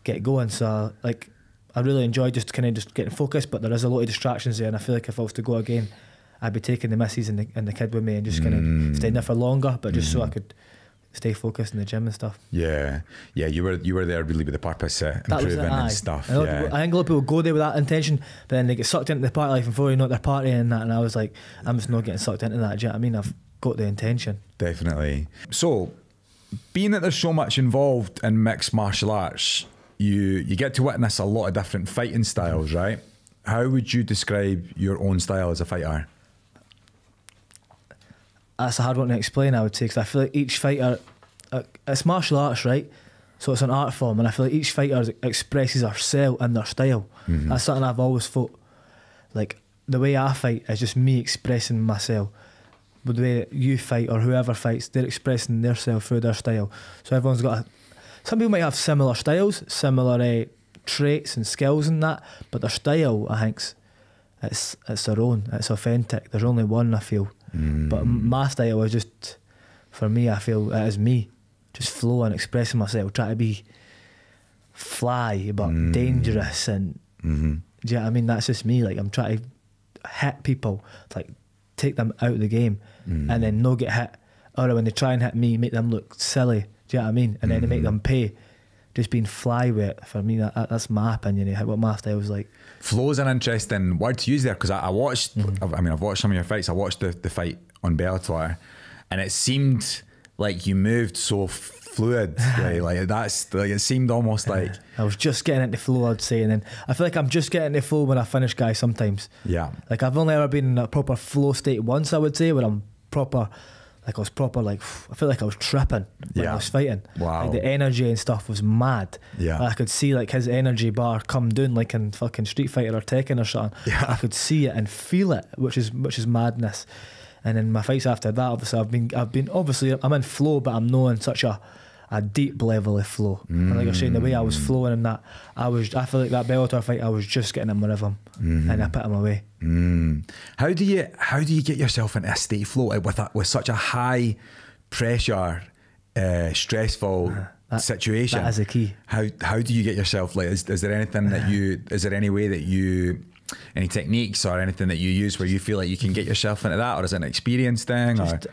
A: get going. So like, I really enjoyed just getting focused, but there is a lot of distractions there, and I feel like if I was to go again, I'd be taking the missus and the kid with me and just kind of staying there for longer, but just so I could stay focused in the gym and stuff. You were there really with the purpose of improving and stuff. I think a lot of people go there with that intention, but then they get sucked into the party life, and before you know it, they're partying and that, and I was like, I'm just not getting sucked into that. Do you know what I mean? I've got the intention. Definitely.
B: So, being that there's so much involved in mixed martial arts, you get to witness a lot of different fighting styles, right? How would you describe your own style as a fighter?
A: That's a hard one to explain, I would say, because I feel like each fighter, it's martial arts, right? So it's an art form, and I feel like each fighter expresses herself in their style. That's something I've always thought. Like, the way I fight is just me expressing myself. But the way you fight, or whoever fights, they're expressing themselves through their style. So everyone's got some people might have similar styles, similar traits and skills and that, but their style, I think, it's their own. It's authentic. There's only one, I feel. But my style is just, for me, I feel it is me, just flowing, expressing myself, trying to be fly but dangerous, and do you know what I mean? That's just me. Like, I'm trying to hit people, like take them out of the game, and then not get hit, or when they try and hit me, make them look silly. Do you know what I mean? And then to make them pay. Just being fly with it, for me, that's my opinion of what my style is like.
B: Flow is an interesting word to use there, because I watched, I've watched some of your fights. I watched the fight on Bellator, and it seemed like you moved so fluid. like that's like, it seemed almost like
A: I was just getting into flow, I'd say, and then I feel like I'm just getting into flow when I finish guys sometimes. Like, I've only ever been in a proper flow state once, I would say, where I'm proper. Like, I was proper, like, I feel like I was tripping when I was fighting. Like, the energy and stuff was mad. Like, I could see like his energy bar come down, like in fucking Street Fighter or Tekken or something. I could see it and feel it, which is madness. And then my fights after that, obviously I've been obviously I'm in flow, but I'm not in such a deep level of flow. And like you're saying, the way I was flowing in that, I feel like that Bellator fight, I was just getting in my rhythm, and I put him away.
B: How do you get yourself into a state of flow with such a high pressure, stressful situation?
A: That is the key.
B: How do you get yourself, like, is there anything is there any way that you, any techniques or anything that you use where you feel like you can get yourself into that, or is it an experience thing?
A: Just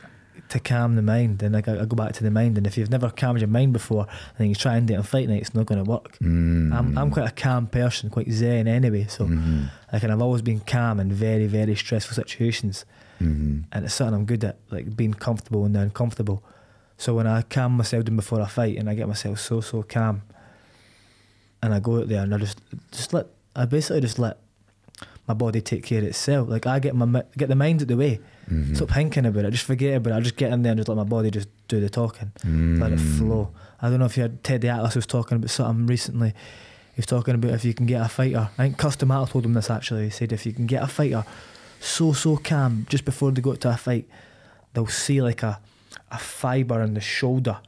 A: to calm the mind, and like I go back to the mind, and if you've never calmed your mind before and then you try and do it on fight night, it's not going to work. I'm quite a calm person, quite zen anyway, so like, and I've always been calm in very, very stressful situations, and it's something I'm good at, like being comfortable in the uncomfortable. So when I calm myself down before I fight, and I get myself so calm, and I go out there and I basically just let my body take care of itself. Like I get the mind out of the way. Stop thinking about it, just forget about it. I just get in there and just let my body just do the talking, let it flow. I don't know if you heard Teddy Atlas was talking about something recently. He was talking about if you can get a fighter, I think Custom Atlas told him this actually, he said if you can get a fighter so calm just before they go to a fight, they'll see like a fibre in the shoulder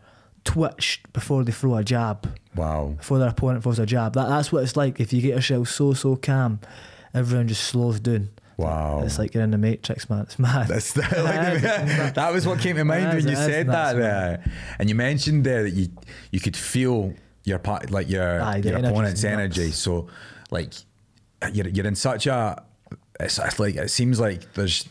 A: twitch before they throw a jab.
B: Wow.
A: Before their opponent throws a jab. That's what it's like. If you get yourself so calm, everyone just slows down.
B: Wow.
A: It's like you're in the Matrix, man. It's mad.
B: That was what came to mind when you said that there. And you mentioned there that you could feel your opponent's energy. So like you're in such a, it's like, it seems like there's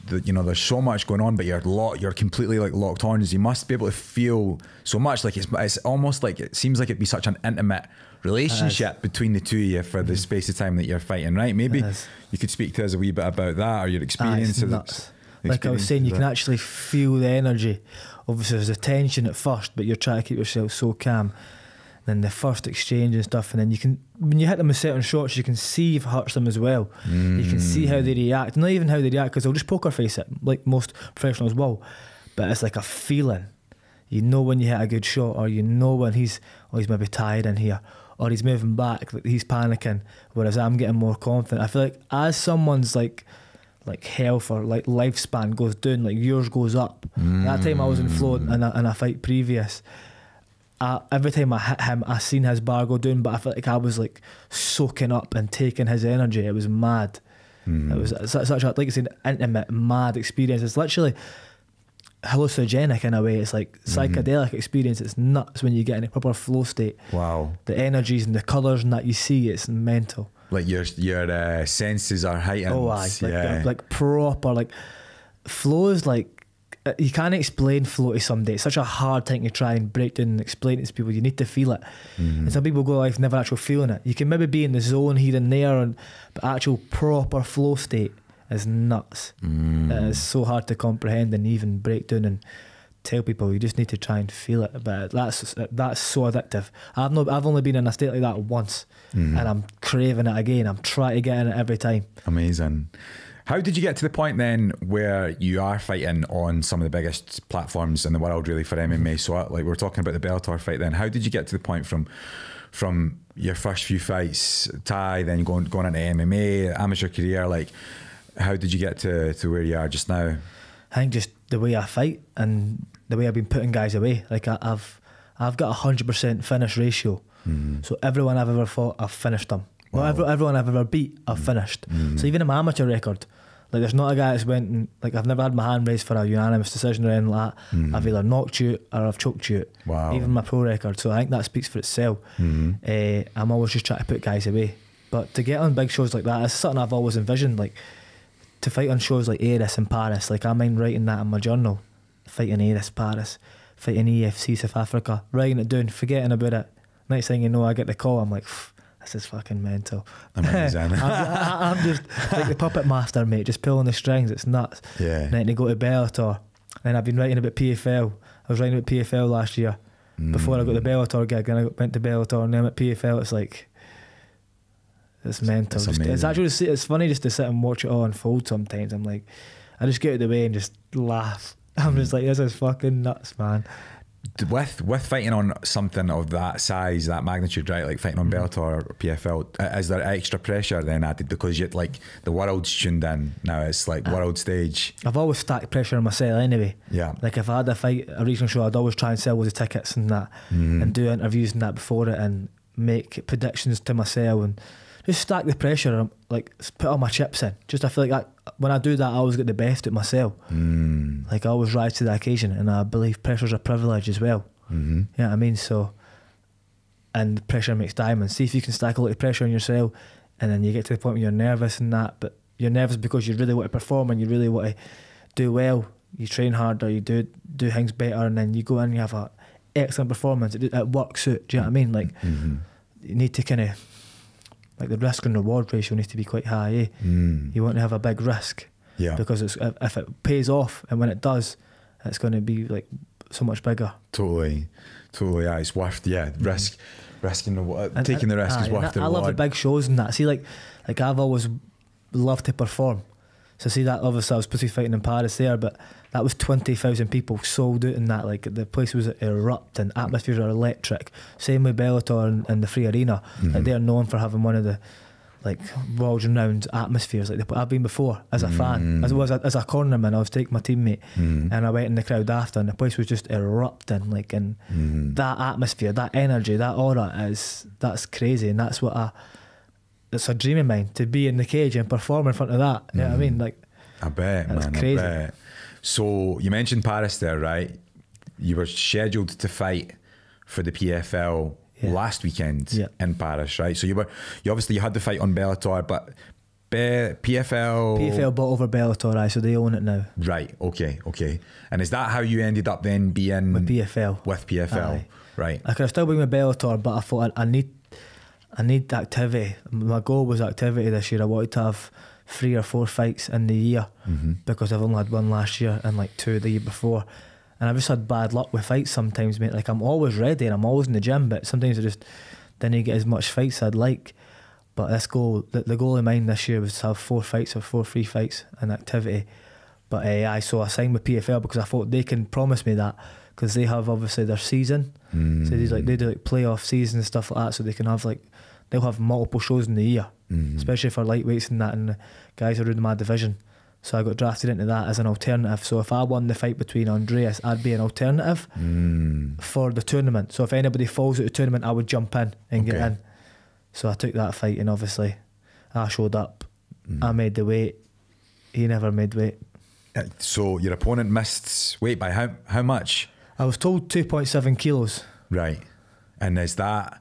B: so much going on, but you're completely like locked on. You must be able to feel so much. Like it's almost like, it seems like it'd be such an intimate relationship between the two of you for the space of time that you're fighting, right? Maybe you could speak to us a wee bit about that, or your experience of it.
A: Like I was saying, you can actually feel the energy. Obviously there's a tension at first, but you're trying to keep yourself so calm. Then the first exchange and stuff, and then when you hit them with certain shots, you can see if it hurts them as well. You can see how they react. Not even how they react, because they'll just poker face it, like most professionals will. But it's like a feeling. You know when you hit a good shot, or you know when he's maybe tired in here, or he's moving back, he's panicking, whereas I'm getting more confident. I feel like as someone's like health or like lifespan goes down, like yours goes up. That time I was in flow in a fight previous, every time I hit him, I seen his bar go down, but I felt like I was like soaking up and taking his energy. It was mad. It was such a, like I said, intimate, mad experience. It's literally hallucinogenic in a way. It's like psychedelic experience. It's nuts when you get in a proper flow state.
B: Wow.
A: The energies and the colours and that you see, it's mental.
B: Like your senses are heightened.
A: Oh, like proper, like flow is like, you can't explain flow to somebody. It's such a hard thing to try and break down and explain it to people. You need to feel it. And some people go life never actually feeling it. You can maybe be in the zone here and there, but actual proper flow state is nuts. It is so hard to comprehend and even break down and tell people. You just need to try and feel it. But that's so addictive. I've only been in a state like that once, and I'm craving it again. I'm trying to get in it every time.
B: Amazing. How did you get to the point then where you are fighting on some of the biggest platforms in the world, really, for MMA? So, like we're talking about the Bellator fight then. How did you get to the point from your first few fights, Thai, then going into MMA, amateur career? Like, how did you get to where you are just now?
A: I think just the way I fight and the way I've been putting guys away. Like I've got 100% finish ratio. So everyone I've ever fought, I've finished them. Wow. Well, everyone I've ever beat, I've finished. So even in my amateur record, like there's not a guy that's went and, like, I've never had my hand raised for a unanimous decision or anything like that. I've either knocked you or I've choked you.
B: Wow.
A: Even my pro record. So I think that speaks for itself. I'm always just trying to put guys away. But to get on big shows like that, it's something I've always envisioned, like to fight on shows like Eris in Paris. Like I mind writing that in my journal, fighting Eris Paris, fighting EFC South Africa, writing it down, forgetting about it. Next thing you know, I get the call, I'm like, this is fucking mental.
B: Amazing.
A: I'm just like the puppet master, mate, just pulling the strings. It's nuts.
B: Yeah.
A: And then to go to Bellator, and I've been writing about PFL. I was writing about PFL last year before I got the Bellator gig, and I went to Bellator, and then at PFL, it's like, it's mental. It's actually, it's funny just to sit and watch it all unfold sometimes. I'm like, I just get out of the way and just laugh. I'm just like, this is fucking nuts, man.
B: With fighting on something of that size, that magnitude, right, like fighting on Bellator or PFL, is there extra pressure then added because you're like the world's tuned in now? It's like world stage.
A: I've always stacked pressure on myself anyway.
B: Yeah.
A: Like if I had a fight, a regional show, I'd always try and sell all the tickets and that, and do interviews and that before it, and make predictions to myself and just stack the pressure and like put all my chips in. Just I feel like when I do that, I always get the best at myself. Like I always rise to the occasion, and I believe pressure's a privilege as well. You know what I mean? So, and pressure makes diamonds. See if you can stack a lot of pressure on yourself, and then you get to the point where you're nervous and that, but you're nervous because you really want to perform and you really want to do well. You train harder, you do things better, and then you go in and you have a excellent performance. It works out. Do you know what I mean? Like you need to kind of, like the risk and reward ratio needs to be quite high. You want to have a big risk, because if it pays off, and when it does, it's going to be like so much bigger.
B: Totally, yeah. It's worth risk. taking the risk is worth the
A: I
B: reward.
A: love the big shows and that. See, like I've always loved to perform. So see that, obviously I was supposed to be fighting in Paris there, but that was 20,000 people sold out in that. Like the place was erupting, atmospheres are electric. Same with Bellator and the Free Arena. Like they're known for having one of the like world renowned atmospheres. Like I've been before as a fan, as a cornerman. I was taking my teammate, and I went in the crowd after, and the place was just erupting. Like, and that atmosphere, that energy, that aura that's crazy, and that's what it's a dream of mine to be in the cage and perform in front of that. You know what I mean? Like,
B: I bet,
A: that's
B: man.
A: crazy.
B: I bet. So you mentioned Paris there, right? You were scheduled to fight for the PFL last weekend in Paris, right? So you obviously had the fight on Bellator, but PFL
A: bought over Bellator, so they own it now.
B: Right. Okay. And is that how you ended up then being
A: with PFL?
B: With PFL, right?
A: I could have still been with Bellator, but I thought I need activity. My goal was activity this year. I wanted to have 3 or 4 fights in the year because I've only had 1 last year and like 2 the year before. And I've just had bad luck with fights sometimes, mate. Like I'm always ready and I'm always in the gym, but sometimes I just didn't get as much fights as I'd like. But this goal, the goal of mine this year was to have 4 fights or 4 free fights and activity. But I signed with PFL because I thought they can promise me that, because they have obviously their season. So they do like playoff season and stuff like that, so they can have like, they'll have multiple shows in the year, especially for lightweights and that, and the guys who are in my division. So I got drafted into that as an alternative. So if I won the fight between Andreas, I'd be an alternative for the tournament. So if anybody falls out of the tournament, I would jump in and get in. So I took that fight, and obviously I showed up. I made the weight. He never made weight.
B: So your opponent missed weight by how much?
A: I was told 2.7 kilos.
B: Right. And is that...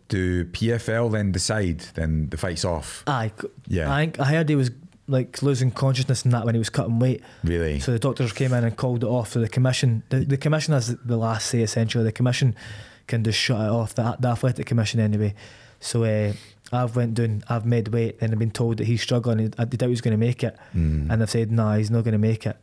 B: do PFL then decide, then the fight's off?
A: I heard he was like losing consciousness and that when he was cutting weight.
B: Really?
A: So the doctors came in and called it off. So the commission, the commission has the last say essentially. The commission can just shut it off, the athletic commission anyway. So I've made weight and I've been told that he's struggling. I doubt he's going to make it, and they've said nah, he's not going to make it.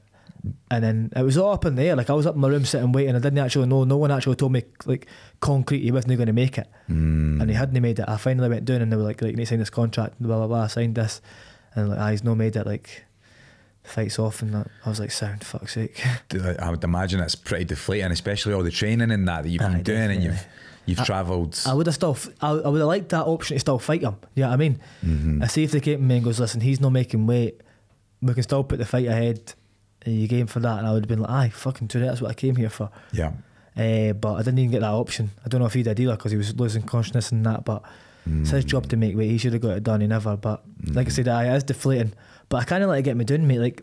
A: And then it was all up in the air. Like I was up in my room sitting waiting. I didn't actually know. No one actually told me like concrete he wasn't going to make it, and he hadn't made it. I finally went down and they were like you need to sign this contract. Blah blah blah. I signed this, and like he's not made it. Like the fight's off, and that. I was like, sound fuck's sake.
B: I would imagine it's pretty deflating, especially all the training and that you've been doing, definitely. And you've travelled. I would have liked that option to still fight him. You know what I mean? I see if they came to me and goes, listen, he's not making weight. We can still put the fight ahead. You game for that, and I would have been like, aye, fucking do that, that's what I came here for. Yeah. But I didn't even get that option. I don't know if he did either because he was losing consciousness and that, but it's his job to make weight. He should have got it done, he never. But like I said, it is deflating. But I kind of like to get me doing, mate. Like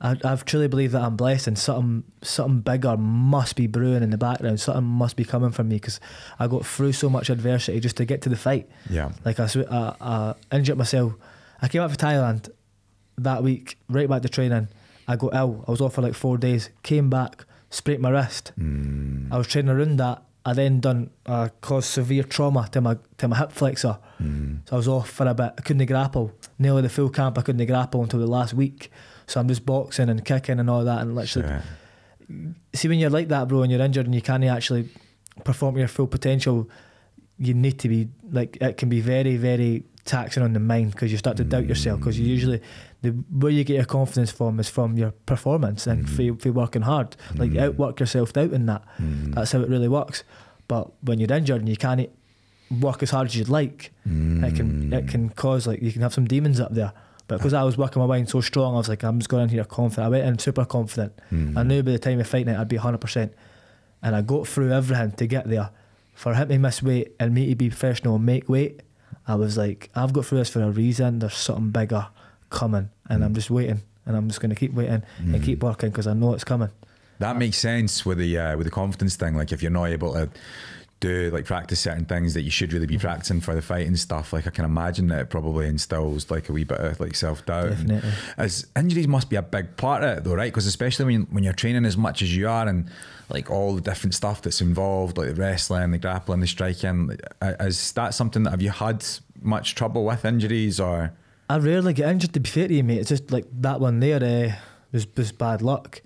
B: I've truly believed that I'm blessed, and something bigger must be brewing in the background. Something must be coming from me, because I got through so much adversity just to get to the fight. Yeah. Like I injured myself. I came out for Thailand that week, right back to training. I got ill. I was off for like 4 days. Came back, sprained my wrist. I was training around that. I then caused severe trauma to my hip flexor. So I was off for a bit. I couldn't grapple. Nearly the full camp I couldn't grapple until the last week. So I'm just boxing and kicking and all that, and literally see when you're like that, bro, and you're injured and you can't actually perform your full potential, you need to be like, it can be very, very taxing on the mind, because you start to doubt yourself, because you usually where you get your confidence from is from your performance and for working hard, like outwork yourself out in that. That's how it really works. But when you're injured and you can't work as hard as you'd like, it can cause, like, you can have some demons up there. But because I was working my mind so strong, I was like, I'm just going in here confident. I went in super confident. I knew by the time of fight night I'd be 100%, and I got through everything to get there. For him to miss weight and me to be professional and make weight, I was like, I've got through this for a reason. There's something bigger coming, and I'm just waiting, and I'm just going to keep waiting and keep working, because I know it's coming. That makes sense with the confidence thing. Like, if you're not able to do, like, practice certain things that you should really be practicing for the fight and stuff, like, I can imagine that it probably instills like a wee bit of like self-doubt. Definitely. As injuries must be a big part of it though, right? Because especially when you're training as much as you are, and like all the different stuff that's involved, like the wrestling, the grappling, the striking, is that something that, have you had much trouble with injuries? Or
A: I rarely get injured, to be fair to you, mate. It's just like that one there was bad luck.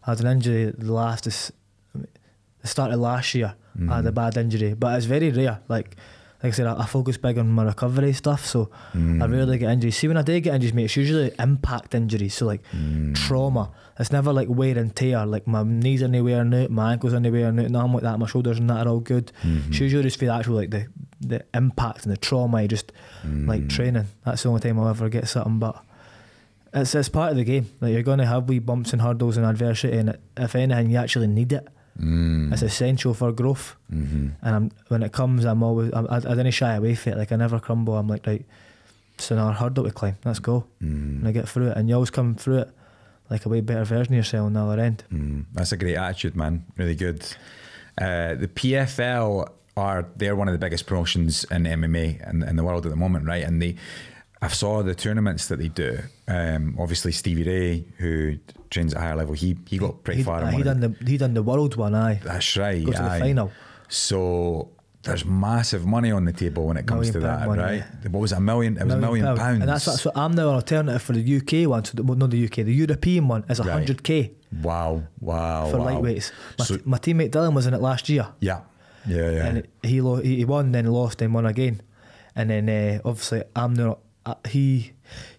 A: I had an injury it started last year. I had a bad injury, but it's very rare. Like I said, I focus big on my recovery stuff, so I rarely get injuries. See, when I do get injuries, mate, it's usually impact injuries, so like trauma. It's never like wear and tear. Like my knees are no wearing out, my ankles are no wearing out, nothing like that. My shoulders and that are all good. It's usually just for the actual like the impact and the trauma. You just like training. That's the only time I'll ever get something, but it's part of the game. Like you're going to have wee bumps and hurdles and adversity, and if anything, you actually need it. It's essential for growth. And when it comes, I'm always I didn't shy away from it. Like I never crumble. I'm like, right, it's another hurdle to climb, let's go. And I get through it, and you always come through it like a way better version of yourself on the other end.
B: That's a great attitude, man. Really good. The PFL they're one of the biggest promotions in MMA in the world at the moment, right? And I saw the tournaments that they do. Obviously Stevie Ray, who trains at Higher Level, he got pretty far.
A: He done the world one, aye.
B: That's right.
A: Go to the final.
B: So there's massive money on the table when it comes to that, right? Yeah. What was it, $1 million? It was £1 million.
A: And that's what I'm now an alternative for the UK one. So not the UK, the European one is 100k.
B: Wow.
A: For lightweights. My teammate Dylan was in it last year.
B: Yeah.
A: And he won, then lost, then won again. And then obviously I'm now. He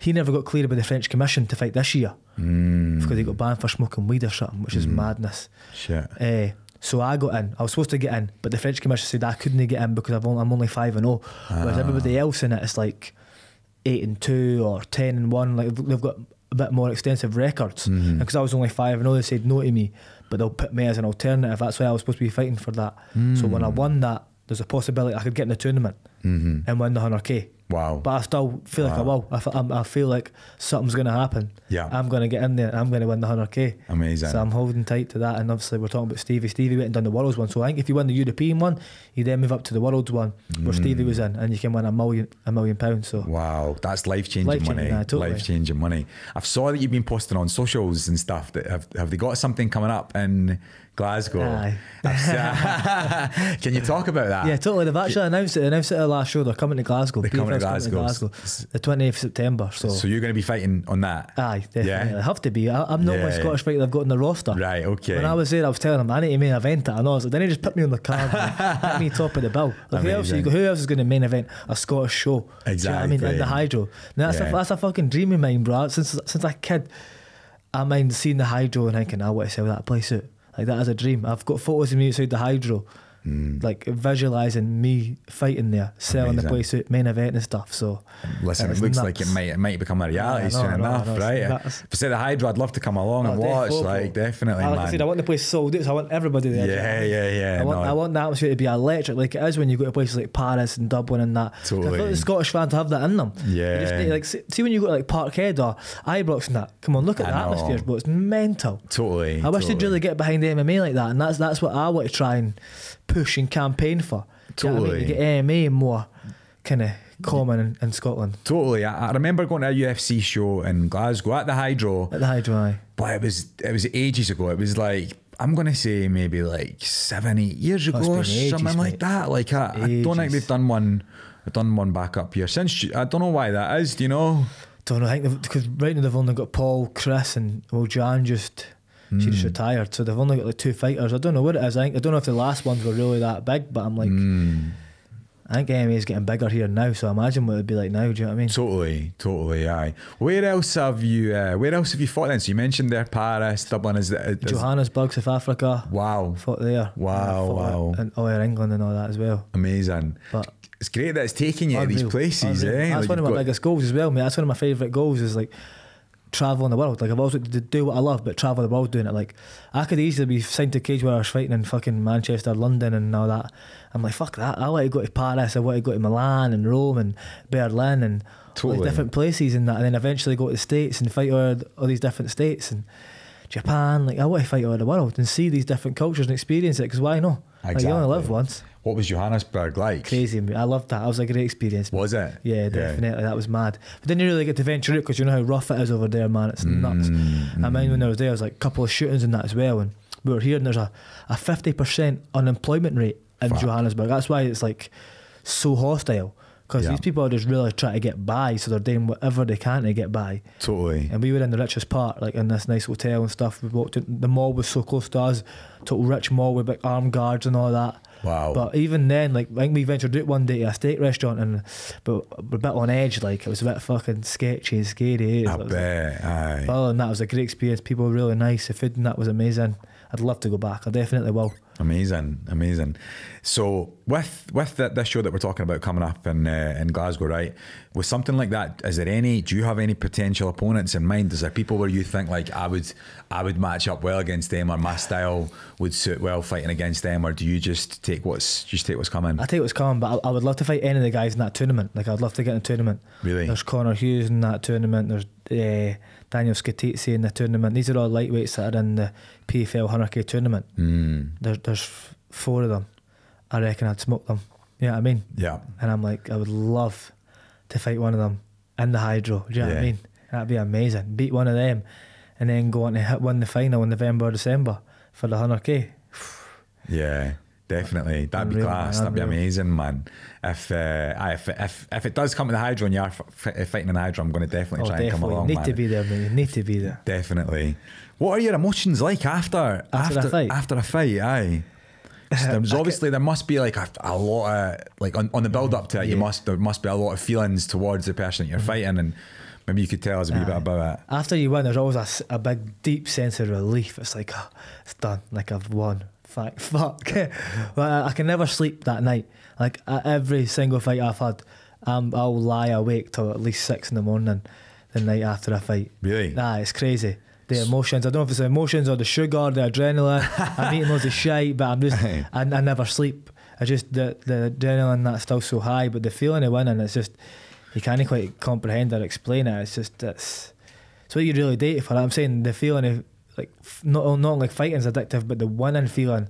A: never got cleared by the French Commission to fight this year because he got banned for smoking weed or something, which is madness.
B: Shit.
A: So I got in. I was supposed to get in, but the French Commission said I couldn't get in because I'm only 5-0. Whereas everybody else in it is like 8-2 or 10-1. Like they've got a bit more extensive records. And because I was only 5-0, they said no to me, but they'll put me as an alternative. That's why I was supposed to be fighting for that. So when I won that, there's a possibility I could get in the tournament and win the 100k.
B: Wow.
A: But I still feel like I will. I feel like something's going to happen.
B: Yeah.
A: I'm going to get in there. I'm going to win the 100k.
B: Amazing.
A: So I'm holding tight to that. And obviously we're talking about Stevie. Stevie went and done the Worlds one. So I think if you win the European one, you then move up to the Worlds one where Stevie was in, and you can win £1 million. So
B: wow, that's life-changing money.
A: Totally.
B: Life-changing money. I've saw that you've been posting on socials and stuff. That have they got something coming up in Glasgow?
A: Aye.
B: Can you talk about that?
A: Yeah, totally. They've actually announced it. They announced it at the last show. They're coming to Glasgow.
B: They're coming to Glasgow.
A: The 28th of September.
B: So you're going to be fighting on that?
A: Aye, definitely.
B: Yeah?
A: I have to be. I'm not my Scottish fighter they've got in the roster.
B: Right, okay.
A: When I was there, I was telling them I need to main event it. I know. I was like, then he just put me on the card and put me top of the bill. Like, who else is going to main event a Scottish show?
B: Exactly.
A: Do you know what I mean? In the Hydro. Now, that's a fucking dream of mine, bro. Since a kid, I mind seeing the Hydro and thinking, I want to sell that place out. Like, that is a dream. I've got photos of me outside the Hydro, like visualising me fighting there, selling the place out, main event and stuff. So
B: listen, it looks like it might become a reality soon enough, right? If I say the Hydro, I'd love to come along and watch. Like, definitely, man.
A: Like I said, I want the place sold out, so I want everybody there.
B: Yeah.
A: I want the atmosphere to be electric, like it is when you go to places like Paris and Dublin and that.
B: Totally.
A: I thought the Scottish fans have that in them.
B: Yeah.
A: You just need, like, see when you go to like Parkhead or Ibrox and that. Come on, look at the atmosphere, but it's mental.
B: Totally.
A: I wish they'd really get behind the MMA like that, and that's what I want to try and push and campaign for.
B: Totally.
A: You know what I mean? To get MMA more kind of common in Scotland.
B: Totally. I remember going to a UFC show in Glasgow at the Hydro.
A: Aye.
B: But it was ages ago. It was like, I'm going to say maybe like 7-8 years ago or something like that. Like I don't think they've done one back up here since. I don't know why that is. Do you know?
A: Don't know. I think because right now they've only got Paul, Chris, and Jan just. She just retired, so they've only got like 2 fighters. I don't know what it is. I don't know if the last ones were really that big, but I'm like, I think MMA is getting bigger here now. So I imagine what it'd be like now. Do you know what I mean?
B: Totally. Aye. Where else have you fought then? So you mentioned there, Paris, Dublin. Is
A: Johannesburg, South Africa.
B: Wow.
A: Fought there.
B: Wow.
A: And England and all that as well.
B: Amazing.
A: But
B: it's great that it's taking you to these places. Eh?
A: That's one of my biggest goals as well, mate. That's one of my favourite goals. Is like. Travel in the world. Like, I've always wanted to do what I love, but travel the world doing it. Like, I could easily be signed to Cage where I was fighting in fucking Manchester, London and all that. I'm like, fuck that. I want to go to Paris, I want to go to Milan and Rome and Berlin and all these different places and that, and then eventually go to the States and fight all these different states and Japan. Like, I want to fight all over the world and see these different cultures and experience it, because why not?
B: Exactly.
A: Like, you only live once.
B: What was Johannesburg like?
A: Crazy. I loved that. That was a great experience.
B: Was it?
A: Yeah, definitely. That was mad. But then you really get to venture out, because you know how rough it is over there, man. It's nuts. I mean, when I was there, there was like a couple of shootings and that as well. And we were here, and there's a 50% unemployment rate in Johannesburg. That's why it's like so hostile. Because these people are just really trying to get by, so they're doing whatever they can to get by.
B: Totally.
A: And we were in the richest part, like in this nice hotel and stuff. We walked in, the mall was so close to us, total rich mall with big armed guards and all that.
B: Wow.
A: But even then, like, I think we ventured out one day to a steak restaurant, but we're a bit on edge. Like, it was a bit fucking sketchy and scary.
B: I bet. Aye.
A: But other than that, it was a great experience. People were really nice. The food and that was amazing. I'd love to go back. I definitely will.
B: Amazing. So with this show that we're talking about coming up in Glasgow, right? With something like that, do you have any potential opponents in mind? Is there people where you think like I would match up well against them, or my style would suit well fighting against them, or do you just take what's coming?
A: I take what's coming, but I would love to fight any of the guys in that tournament. Like, I'd love to get in a tournament.
B: Really?
A: There's Connor Hughes in that tournament. There's Daniel Scatizzi in the tournament. These are all lightweights that are in the PFL 100k tournament. There's 4 of them. I reckon I'd smoke them. You know what I mean?
B: Yeah.
A: And I'm like, I would love to fight one of them in the hydro. Do you know what I mean? That'd be amazing. Beat one of them and then go on to win the final in November or December for the 100k.
B: Yeah, definitely. That'd be class. That'd be amazing, man. If it does come to the hydro and you are fighting in the hydro, I'm going to definitely try and come along.
A: You need to be there, man. You need to be there.
B: Definitely. What are your emotions like after a fight? After a fight, aye. There's obviously there must be like a lot of like on the build up to it. There must be a lot of feelings towards the person that you're fighting, and maybe you could tell us a wee bit about it.
A: After you win, there's always a big deep sense of relief. It's like, oh, it's done. Like, I've won. Fuck. But I can never sleep that night. Like, at every single fight I've had, I'll lie awake till at least 6 in the morning the night after a fight.
B: Really?
A: Nah, it's crazy. The emotions, I don't know if it's the emotions or the sugar or the adrenaline. I'm eating loads of shite, but I never sleep. I just, the adrenaline, that's still so high, but the feeling of winning, it's just, you can't quite comprehend or explain it. It's just, it's what you really date for. I'm saying the feeling of, like, not like fighting's addictive, but the winning feeling,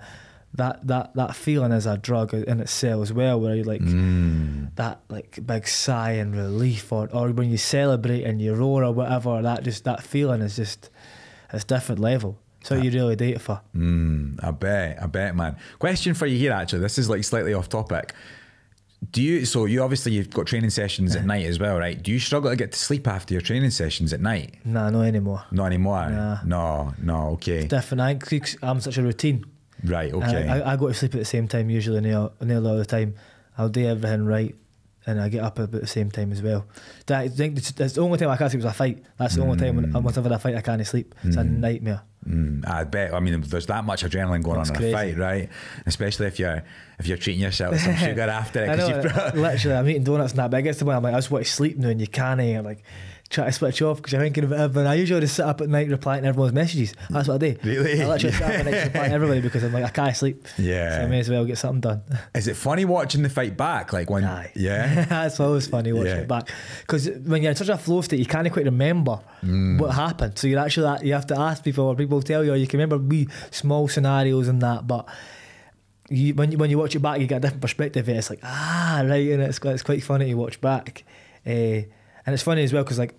A: that feeling is a drug in itself as well, where you like that like big sigh and relief, or when you celebrate and you roar or whatever, that feeling is just, it's different level. So you really date it for.
B: I bet, man. Question for you here, actually. This is like slightly off topic. You've got training sessions at night as well, right? Do you struggle to get to sleep after your training sessions at night?
A: Nah, not anymore.
B: Not anymore?
A: Nah.
B: No, okay.
A: It's different. I'm such a routine.
B: Right, okay.
A: I go to sleep at the same time usually nearly all the time. I'll do everything right, and I get up about the same time as well. I think that's the only time I can't sleep is a fight. That's the only time once I've had a fight I can't sleep. It's a nightmare.
B: I bet. I mean, there's that much adrenaline going on in a fight, right? Especially if you're treating yourself with some sugar after it.
A: I know, literally, I'm eating donuts and that, but I get to the point I'm like, I just want to sleep now, and you can't. I'm like, try to switch off because you're thinking about everything. I usually just sit up at night replying to everyone's messages. That's what I do.
B: Really?
A: I literally sit up at night replying to everybody because I'm like, I can't sleep.
B: Yeah.
A: So I may as well get something done.
B: Is it funny watching the fight back? Like when,
A: Aye.
B: Yeah.
A: It's always funny watching it back because when you're in such a flow state, you can't quite remember what happened. So you have to ask people, or people tell you, or you can remember wee small scenarios and that, but when you watch it back, you get a different perspective. It's like, right, and it's quite funny to watch back. And it's funny as well because, like,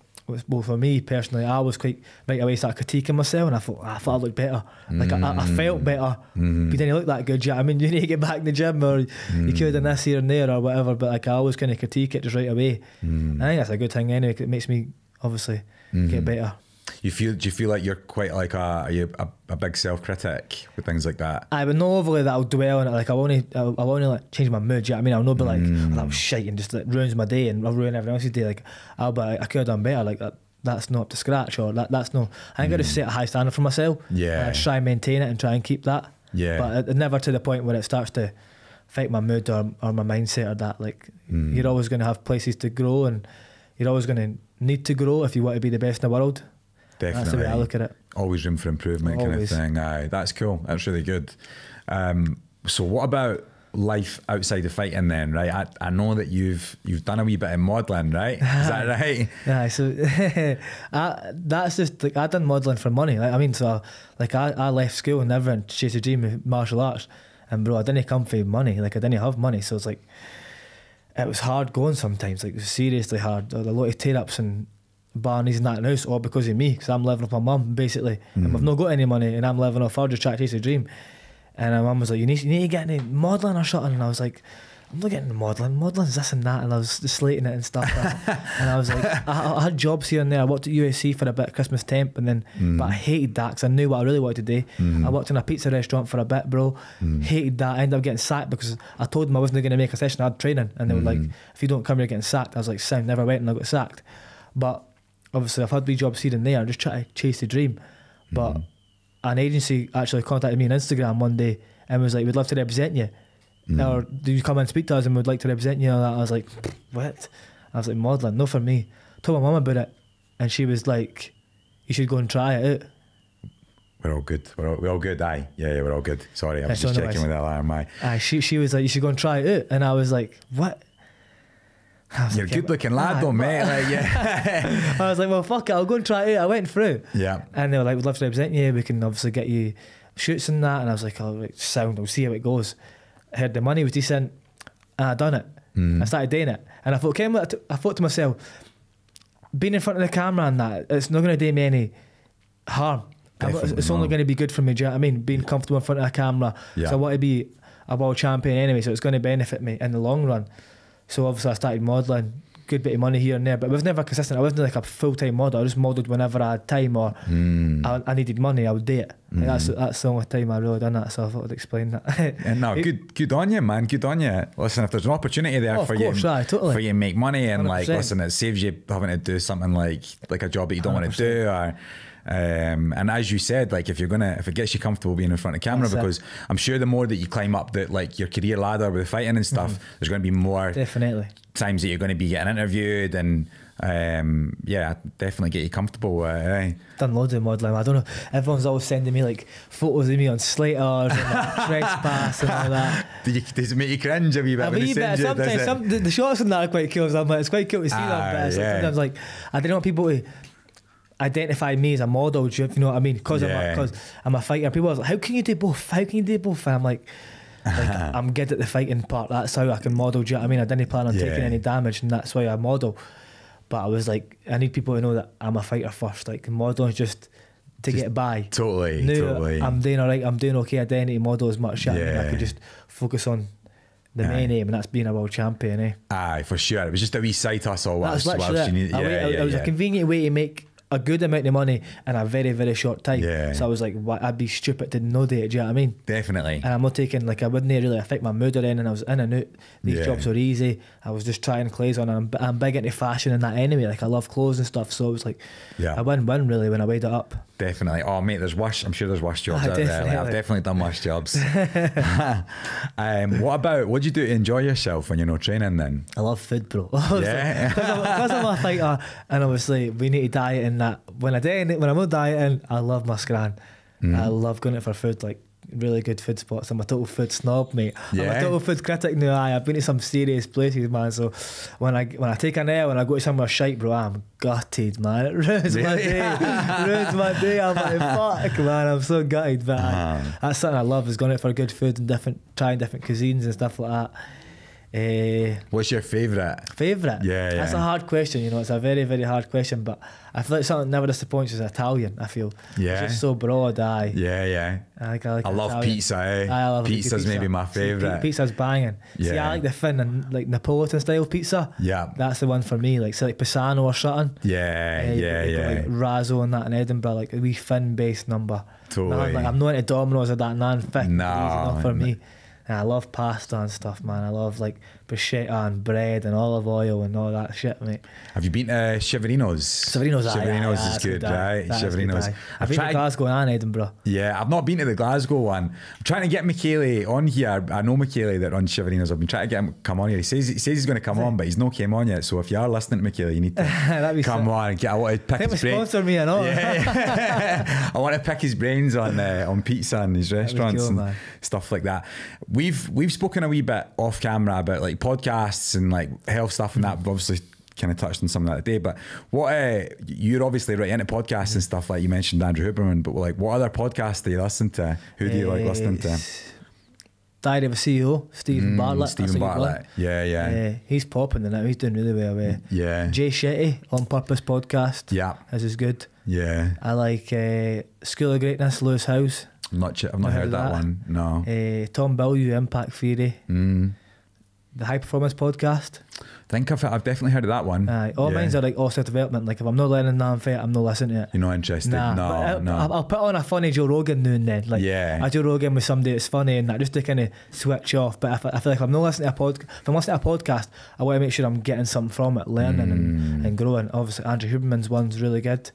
A: well, for me personally, I was quite right away started critiquing myself, and I thought I looked better. Like I felt better, but didn't look that good yet. I mean, you need to get back in the gym, or you could have done this here and there or whatever. But like, I always kind of critique it just right away. I think that's a good thing anyway. 'Cause it makes me obviously get better.
B: Do you feel like you're quite like are you a big self-critic with things like that?
A: I would know overly that I'll dwell on it. Like I want to like change my mood. You know what I mean? I'll not be like, oh, that was shite and just like ruins my day and I'll ruin everyone else's day. Like I'll be like, I could have done better. Like that's not up to scratch, or that's no. I think I just set a high standard for myself.
B: Yeah.
A: And I try and maintain it and try and keep that.
B: Yeah.
A: But never to the point where it starts to affect my mood or my mindset or that. Like you're always going to have places to grow, and you're always going to need to grow if you want to be the best in the world.
B: Definitely.
A: That's the way I look at it.
B: Always room for improvement,
A: Always.
B: kind of thing. Aye, that's cool. That's really good. So what about life outside of fighting then, right? I know that you've done a wee bit of modelling, right? Is that right?
A: Yeah, so that's just like I done modelling for money. Like, I mean, so like I left school and everything to chase a dream of martial arts, and bro, I didn't come for money. Like I didn't have money, so it's like it was hard going sometimes. Like it was seriously hard. A lot of tear-ups and barneys and that in the house, all because of me, because I'm living off my mum basically, and I've not got any money, and I'm living off her just trying to chase a dream. And my mum was like, you need to get into modelling or something. And I was like, I'm not getting modeling's this and that, and I was slating it and stuff. And I was like, I had jobs here and there. I worked at USC for a bit, Christmas temp, and then, but I hated that because I knew what I really wanted to do. I worked in a pizza restaurant for a bit, bro. Hated that. I ended up getting sacked because I told them I wasn't going to make a session. I had training, and they were like, if you don't come, you're getting sacked. I was like, sound, never went, and I got sacked. But obviously, I've had wee jobs here and there. I'm just trying to chase the dream. But an agency actually contacted me on Instagram one day and was like, we'd love to represent you. Or do you come and speak to us and we'd like to represent you? And I was like, what? I was like, modelling, no for me. Told my mum about it, and she was like, you should go and try it out.
B: We're all good. We're all good. Aye, yeah, we're all good. Sorry, I was just checking with that alarm.
A: She was like, you should go and try it out, and I was like, what?
B: You're a good looking lad though, mate. Like, yeah.
A: I was like, well, fuck it, I'll go and try it out. I went through.
B: Yeah.
A: And they were like, we'd love to represent you. We can obviously get you shoots and that. And I was like, oh, right, sound. We'll see how it goes. I heard the money was decent, and I done it. I started doing it, and I thought, I thought to myself, being in front of the camera and that, it's not going to do me any harm. It's only going to be good for me. Do you know what I mean? Being comfortable in front of the camera. Yeah. So I want to be a world champion anyway, so it's going to benefit me in the long run. So obviously I started modelling, good bit of money here and there, but it was never consistent. I wasn't like a full-time model. I just modelled whenever I had time, or I needed money, I would do it. Like that's the only time I really done that, so I thought I'd explain that.
B: And no, good on you, man. Good on you. Listen, if there's an opportunity there for you for you to make money, and 100%. Like, listen, it saves you having to do something like a job that you don't want to do, or and as you said, like, if it gets you comfortable being in front of camera, because I'm sure the more that you climb up the, like, your career ladder with fighting and stuff, there's going to be more
A: definitely
B: times that you're going to be getting interviewed, and definitely get you comfortable.
A: Done loads of modelling. I don't know, everyone's always sending me like photos of me on Slaters and like Trespass and all that.
B: Does it make you cringe a wee bit?
A: Sometimes the shots in that are quite cool. So I'm like, it's quite cool to see that, but sometimes like, I don't want people to identify me as a model, if you know what I mean, because I'm a fighter. People are like, how can you do both? And I'm like I'm good at the fighting part, that's how I can model. Do you know what I mean? I didn't plan on taking any damage, and that's why I model. But I was like, I need people to know that I'm a fighter first. Like, modeling is just to get by.
B: Totally.
A: I'm doing alright, I'm doing okay. I don't need to model as much. I could just focus on the main aim, and that's being a world champion.
B: Aye, for sure. It was just a wee side hustle.
A: That's literally it. It was a convenient way to make a good amount of money in a very, very short time. So I was like, I'd be stupid to no do it. Do you know what I mean?
B: Definitely.
A: And I'm not taking, like, I wouldn't really affect my mood or anything. I was in and out. These jobs were easy. I was just trying clothes on, and I'm big into fashion and that anyway. Like, I love clothes and stuff. So it was like a win-win really when I weighed it up.
B: Definitely. Oh, mate, I'm sure there's worse jobs out there. Like, I've definitely done worse jobs. What do you do to enjoy yourself when you're not training then?
A: I love food, bro. Because I'm a fighter, and obviously we need to diet in that. When I'm not dieting, I love my scran. I love going out for food, like really good food spots. I'm a total food snob, mate. I'm a total food critic now. I've been to some serious places, man. So when I take an L and I go to somewhere shite, bro, I'm gutted, man. It ruins my day. I'm like, fuck, man, I'm so gutted. But that's something I love, is going out for good food and trying different cuisines and stuff like that.
B: What's your favourite? Yeah.
A: That's a hard question, you know. It's a very, very hard question, but I feel like something that never disappoints is Italian. I feel it's just so broad. I
B: love pizza. I love pizza's maybe my favourite.
A: Pizza's banging. See, I like the thin and like Neapolitan style pizza. That's the one for me. Like, say like Pisano or something. Like Razzo and that in Edinburgh, like a wee thin based number.
B: Totally.
A: Like, I'm not into Domino's or that non thick.
B: No,
A: not for me. And I love pasta and stuff, man. I love like bruschetta and bread and olive oil and all that shit, mate.
B: Have you been to Cheverino's? Cheverino's is good, right? Cheverino's.
A: I've been to Glasgow and Edinburgh.
B: Yeah, I've not been to the Glasgow one. I'm trying to get Michele on here. I know Michele that runs Cheverino's. I've been trying to get him to come on here. He says he's going to come on, but he's not came on yet. So if you are listening to Michele, you need to come on. I want to pick his brains.
A: Sponsor me and all.
B: I want to pick his brains on pizza and his restaurants and stuff like that. We've spoken a wee bit off camera about like podcasts and like health stuff and that. We've obviously kind of touched on some of that today, but you're obviously right into podcasts and stuff, like you mentioned Andrew Huberman, but like, what other podcasts do you listen to? Who do you like listening to?
A: Diary of a CEO, Stephen Bartlett.
B: Stephen Bartlett. Yeah.
A: He's popping in it. He's doing really well. Jay Shetty On Purpose podcast.
B: Yeah.
A: This is good.
B: Yeah.
A: I like School of Greatness, Lewis House.
B: I've not heard that one. No.
A: Tom Bilyeu, Impact Theory. the High Performance podcast.
B: I think I've definitely heard of that one.
A: All mine's are like all self-development. Like if I'm not learning that fight, I'm not listening to it.
B: You're not interested?
A: Nah,
B: no.
A: I'll put on a funny Joe Rogan now and then. Like a Joe Rogan with somebody that's funny and that, just to kind of switch off. But I feel like if I'm not listening to if I'm listening to a podcast, I want to make sure I'm getting something from it, learning and growing. Obviously Andrew Huberman's one's really good.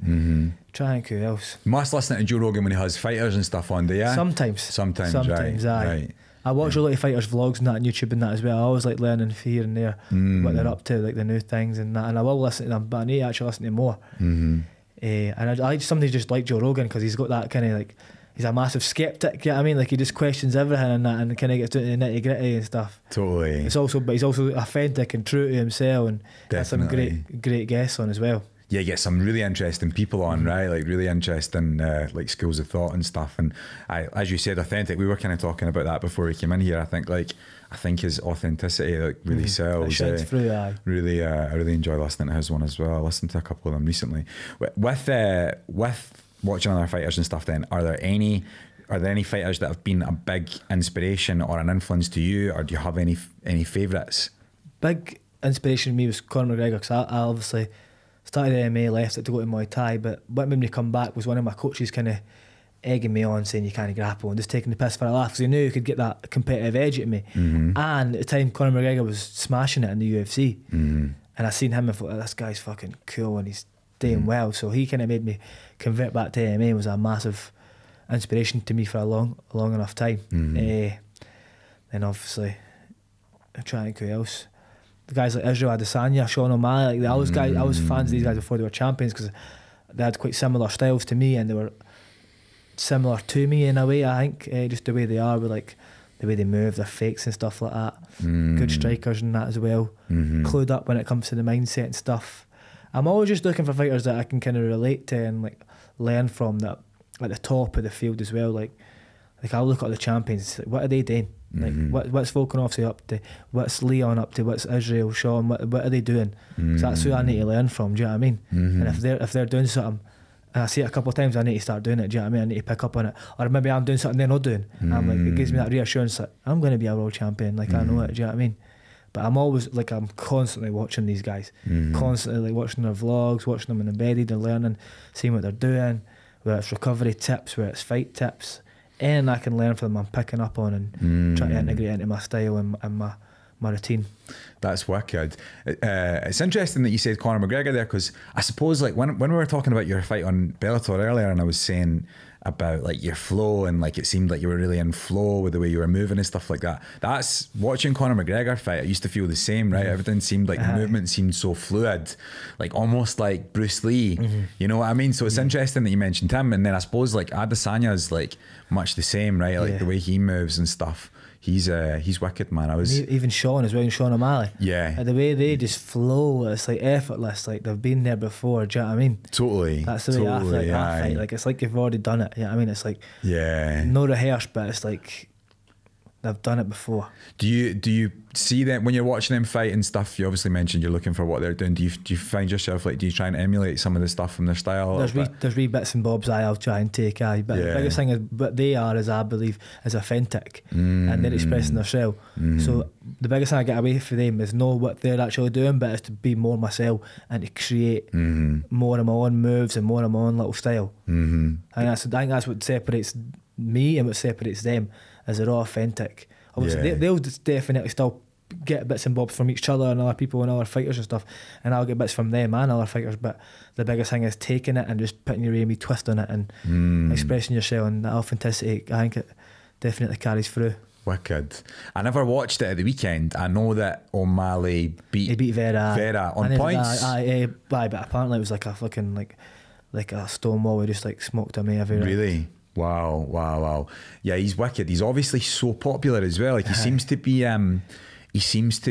A: Try and who else?
B: You must listen to Joe Rogan when he has fighters and stuff on, do you?
A: Sometimes,
B: right.
A: I watch a lot of fighters' vlogs and that on YouTube and that as well. I always like learning here and there what they're up to, like the new things and that. And I will listen to them, but I need to actually listen to more. And I like somebody just like Joe Rogan because he's got that kind of like, he's a massive skeptic. You know what I mean? Like he just questions everything and that, and kind of gets to the nitty gritty and stuff.
B: Totally.
A: But he's also authentic and true to himself, and has some great guests on as well.
B: Yeah, you get some really interesting people on, right? Like really interesting like schools of thought and stuff. And as you said, authentic. We were kind of talking about that before we came in here. I think his authenticity like really sells.
A: It shines through.
B: Really, I really enjoy listening to his one as well. I listened to a couple of them recently. With watching other fighters and stuff, then are there any fighters that have been a big inspiration or an influence to you, or do you have any favourites?
A: Big inspiration to me was Conor McGregor, because I obviously started MMA, left it to go to Muay Thai, but what made me come back was one of my coaches kind of egging me on, saying you can't grapple, and just taking the piss for a laugh, because he knew he could get that competitive edge at me. And at the time Conor McGregor was smashing it in the UFC, and I seen him and thought, this guy's fucking cool and he's doing well, so he kind of made me convert back to MMA. It was a massive inspiration to me for a long enough time. Then obviously I'm trying to think who else. The guys like Israel Adesanya, Sean O'Malley, like I was fans of these guys before they were champions, because they had quite similar styles to me and they were similar to me in a way, I think, just the way they are, with like the way they move, their fakes and stuff like that. Good strikers and that as well. Clued up when it comes to the mindset and stuff. I'm always just looking for fighters that I can kind of relate to and like learn from, that at the top of the field as well. Like I'll look at the champions, like, what are they doing? Like what's Volkanovski up to? What's Leon up to? What's Israel, Sean? What are they doing? So that's who I need to learn from. Do you know what I mean? And if they're doing something, and I see it a couple of times, I need to start doing it. Do you know what I mean? I need to pick up on it, or maybe I'm doing something they're not doing. I'm like, it gives me that reassurance that I'm going to be a world champion. Like I know it. Do you know what I mean? But I'm constantly watching these guys, constantly like watching their vlogs, watching them in embedded and learning, seeing what they're doing, whether it's recovery tips, whether it's fight tips. And I can learn from them, I'm picking up on and trying to integrate into my style and my routine. That's
B: wicked. It's interesting that you said Conor McGregor there, because I suppose like when we were talking about your fight on Bellator earlier, and I was saying about like your flow, and like it seemed like you were really in flow with the way you were moving and stuff like that. That's watching Conor McGregor fight, I used to feel the same, right? Everything seemed like the movement seemed so fluid, like almost like Bruce Lee. You know what I mean? So it's interesting that you mentioned him, and then I suppose like Adesanya's like much the same, right? Like the way he moves and stuff. He's wicked, man.
A: Even Sean as well, and Sean O'Malley.
B: Yeah.
A: The way they just flow, it's like effortless, like they've been there before. Do you know what I mean?
B: Totally.
A: That's the way I feel like that fight. Like it's like you've already done it. You know what I mean? It's like no rehearsed, but it's like they've done it before. Do
B: you see them when you're watching them fight and stuff? You obviously mentioned you're looking for what they're doing. Do you find yourself like, do you try and emulate some of the stuff from their style?
A: There's wee bits and bobs I'll try and take. But the biggest thing is what they are, is I believe, is authentic, and they're expressing themselves. So the biggest thing I get away from them is know what they're actually doing, but it's to be more myself and to create more of my own moves and more of my own little style. And I think that's what separates me and what separates them, is they're all authentic. Obviously they'll definitely still get bits and bobs from each other and other people and other fighters and stuff, and I'll get bits from them and other fighters, but the biggest thing is taking it and just putting your wee twist on it and expressing yourself, and that authenticity, I think it definitely carries through.
B: Wicked. I never watched it at the weekend. I know that O'Malley beat Vera on points.
A: But apparently it was like a fucking like a stone wall. We just like smoked him every round.
B: Really? Wow. Yeah, he's wicked. He's obviously so popular as well. Like he seems to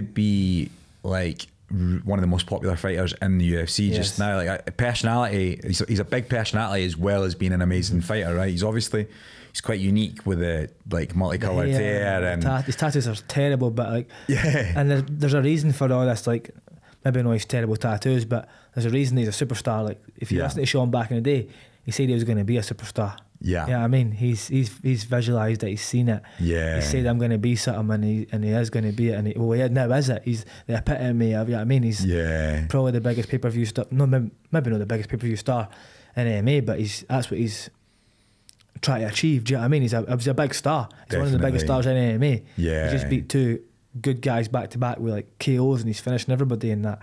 B: be like one of the most popular fighters in the UFC just now. Like a personality, he's a big personality as well as being an amazing fighter, right? He's quite unique with the like multicolored hair and
A: his tattoos are terrible, but like and there's a reason for all this. Like maybe not his terrible tattoos, but there's a reason he's a superstar. Like if you listen to Sean back in the day, he said he was going to be a superstar.
B: Yeah.
A: Yeah, I mean, he's visualised it, he's seen it.
B: Yeah.
A: He said, I'm going to be something, and he is going to be it. And he now is it. He's the epitome of, you know what I mean? He's probably the biggest pay-per-view star. No, maybe not the biggest pay-per-view star in MMA, but that's what he's trying to achieve. Do you know what I mean? He's a big star. He's
B: Definitely.
A: one of the biggest stars in MMA.
B: Yeah.
A: He just beat 2 good guys back to back with like KOs, and he's finishing everybody in that.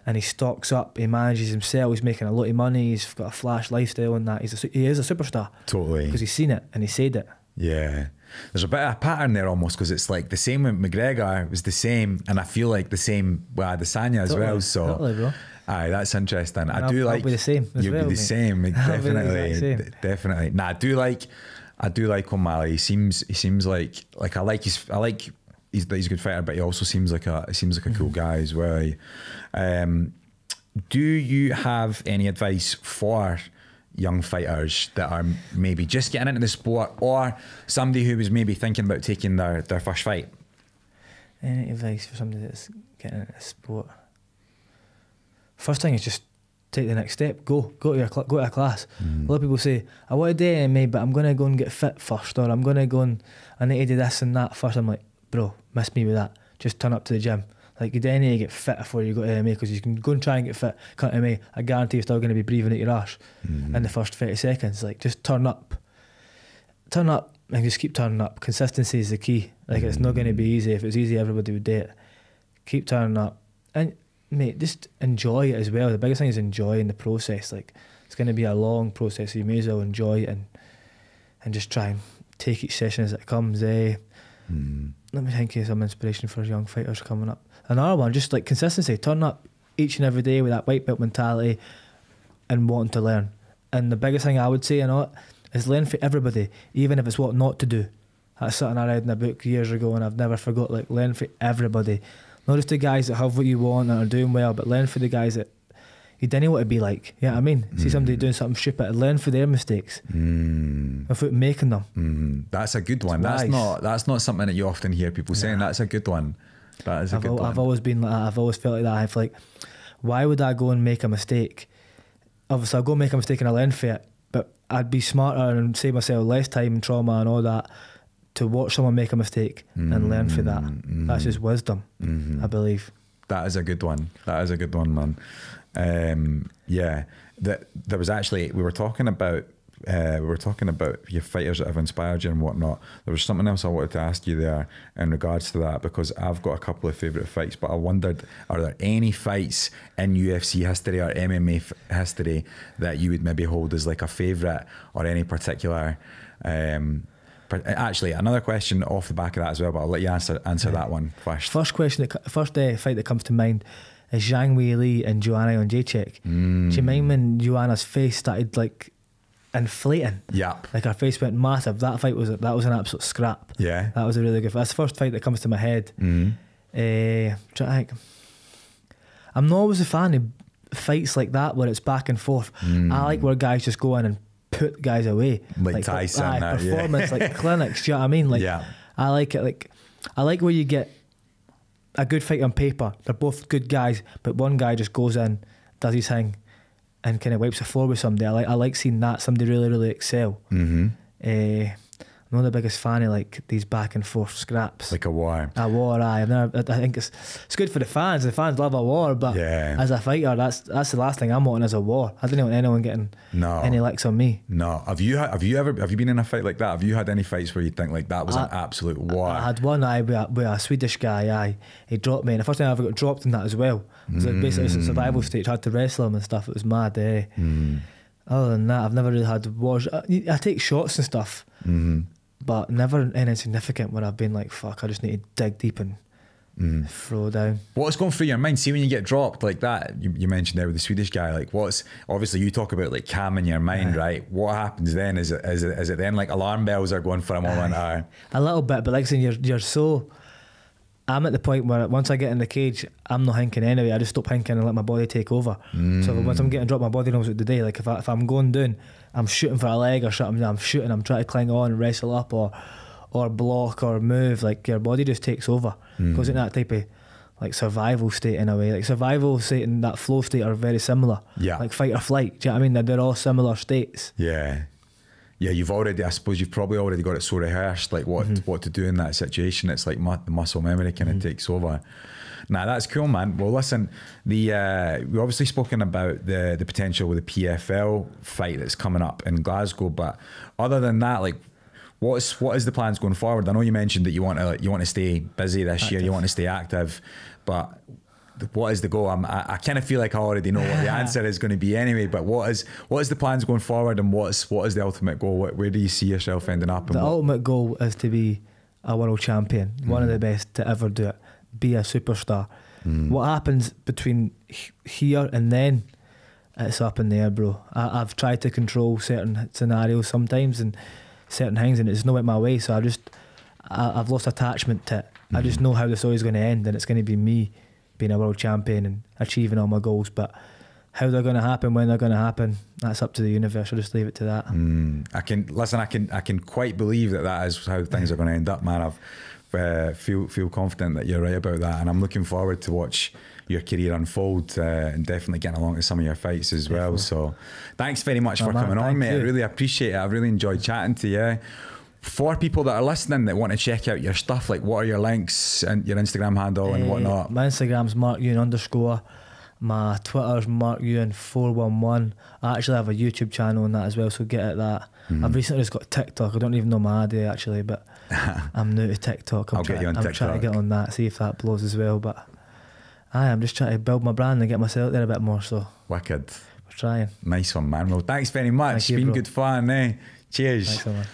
A: And he stocks up, he manages himself, he's making a lot of money, he's got a flash lifestyle and that. He is a superstar.
B: Totally.
A: Because he's seen it and he said it.
B: Yeah. There's a bit of a pattern there almost, because it's like the same with McGregor was the same, and I feel like the same with Adesanya as well. So,
A: totally, bro.
B: Aye, that's interesting.
A: I'll be the same as
B: you'll
A: well,
B: be the
A: mate.
B: same,
A: I'll be the
B: definitely,
A: exact same.
B: definitely. Nah, I do like O'Malley. He seems like he's a good fighter, but he also seems like a cool guy as well. Do you have any advice for young fighters that are maybe just getting into the sport, or somebody who was maybe thinking about taking their first fight?
A: Any advice for somebody that's getting into the sport? First thing is just take the next step. Go to a class. A lot of people say, I want to do MMA, but I'm going to go and get fit first, or I'm going to go and I need to do this and that first. I'm like, bro, miss me with that. Just turn up to the gym. Like, you don't need to get fit before you go to MMA, because you can go and try and get fit, cut MMA. I guarantee you're still going to be breathing out your arse in the first 30 seconds. Like, just turn up, and just keep turning up. Consistency is the key. Like, it's not going to be easy. If it was easy, everybody would do it. Keep turning up, and mate, just enjoy it as well. The biggest thing is enjoying the process. Like, it's going to be a long process, so you may as well enjoy it and just try and take each session as it comes. Let me think of some inspiration for young fighters coming up. Another one, just like consistency. Turn up each and every day with that white belt mentality and wanting to learn. And the biggest thing I would say is learn for everybody, even if it's what not to do. That's something I read in a book years ago and I've never forgot. Like, learn for everybody. Not just the guys that have what you want and are doing well, but learn for the guys that you didn't want to be like. Yeah, you know what I mean? See somebody doing something stupid, learn for their mistakes without making them.
B: That's a good one. That's not something that you often hear people saying. That's a good one. That is a good one.
A: I've always been like that. I've always felt like that. I've like, why would I go and make a mistake? Obviously, I'll go make a mistake and I learn for it, but I'd be smarter and save myself less time and trauma and all that to watch someone make a mistake and learn for that. That's just wisdom, I believe.
B: That is a good one. That is a good one, man. Yeah, there was actually, we were talking about your fighters that have inspired you and whatnot. There was something else I wanted to ask you there in regards to that, because I've got a couple of favourite fights, but I wondered, are there any fights in UFC history or MMA history that you would maybe hold as like a favourite, or any particular actually, another question off the back of that as well, but I'll let you answer that one first. First
A: fight that comes to mind is Zhang Wei Li and Joanna Jędrzejczyk. Do you mind when Joanna's face started like inflating?
B: Yeah.
A: Like, her face went massive. That fight was an absolute scrap.
B: Yeah.
A: That was a really good fight. That's the first fight that comes to my head. Trying to think. I'm not always a fan of fights like that where it's back and forth. I like where guys just go in and put guys away,
B: like Tyson,
A: performance, like clinics. Do you know what I mean? Like, I like it. Like, I like where you get a good fight on paper. They're both good guys, but one guy just goes in, does his thing, and kind of wipes the floor with somebody. I like seeing that, somebody really, really excel. I'm not the biggest fan of like these back and forth scraps.
B: Like a war.
A: A war, aye. I think it's good for the fans. The fans love a war, but as a fighter, that's the last thing I'm wanting is a war. I don't want anyone getting any licks on me.
B: No. Have you been in a fight like that? Have you had any fights where you think like that was an absolute war?
A: I had one with a Swedish guy. He dropped me, and the first time I ever got dropped in that as well. It was like basically a survival stage. I had to wrestle him and stuff. It was mad. Other than that, I've never really had wars. I take shots and stuff. But never anything significant when I've been like, fuck, I just need to dig deep and throw down. What's going through your mind? See, when you get dropped like that, you mentioned there with the Swedish guy, like obviously you talk about like calming your mind, right? What happens then? Is it then like alarm bells are going for a moment? A little bit, but like I said, you're so... I'm at the point where once I get in the cage, I'm not hinking anyway. I just stop hinking and let my body take over. So once I'm getting dropped, my body knows what to do. Like if I'm going down, I'm shooting for a leg or something. I'm shooting. I'm trying to cling on and wrestle up or block or move. Like your body just takes over. Goes in that type of like survival state in a way. Like survival state and that flow state are very similar. Yeah. Like fight or flight. Do you know what I mean? They're all similar states.
B: Yeah. yeah, I suppose you've probably already got it so rehearsed, like what to do in that situation. It's like the muscle memory kind of takes over. Nah, that's cool, man. Well, listen, we obviously spoken about the potential with the PFL fight that's coming up in Glasgow, but other than that, like, what is the plans going forward? I know you mentioned that you want to stay busy this year, you want to stay active, but what is the goal? I kind of feel like I already know what the answer is going to be anyway, but what is the plans going forward, and what is the ultimate goal? Where do you see yourself ending up?
A: The ultimate goal is to be a world champion, one of the best to ever do it, be a superstar. What happens between here and then, it's up in the air, bro. I've tried to control certain scenarios sometimes and certain things, and it's not my way, so I've lost attachment to it. I just know how this always going to end, and it's going to be me being a world champion and achieving all my goals. But how they're going to happen, when they're going to happen, that's up to the universe. I'll just leave it to that.
B: I can quite believe that is how things are going to end up, man. I've feel confident that you're right about that, and I'm looking forward to watch your career unfold and definitely getting along to some of your fights as well. So thanks very much for coming on, mate. I really appreciate it. I've really enjoyed chatting to you. For people that are listening that want to check out your stuff, like, what are your links and your Instagram handle and whatnot?
A: My Instagram's @MarkEwen_. My Twitter's MarkEwen411. I actually have a YouTube channel on that as well, so get at that. I've recently just got TikTok. I don't even know my ID actually, but I'm new to TikTok. I'm trying to get on that, see if that blows as well. But I'm just trying to build my brand and get myself out there a bit more. So
B: wicked.
A: We're trying.
B: Nice one, man. Well, thanks very much. It's been good fun, eh? Cheers.
A: Thanks so much.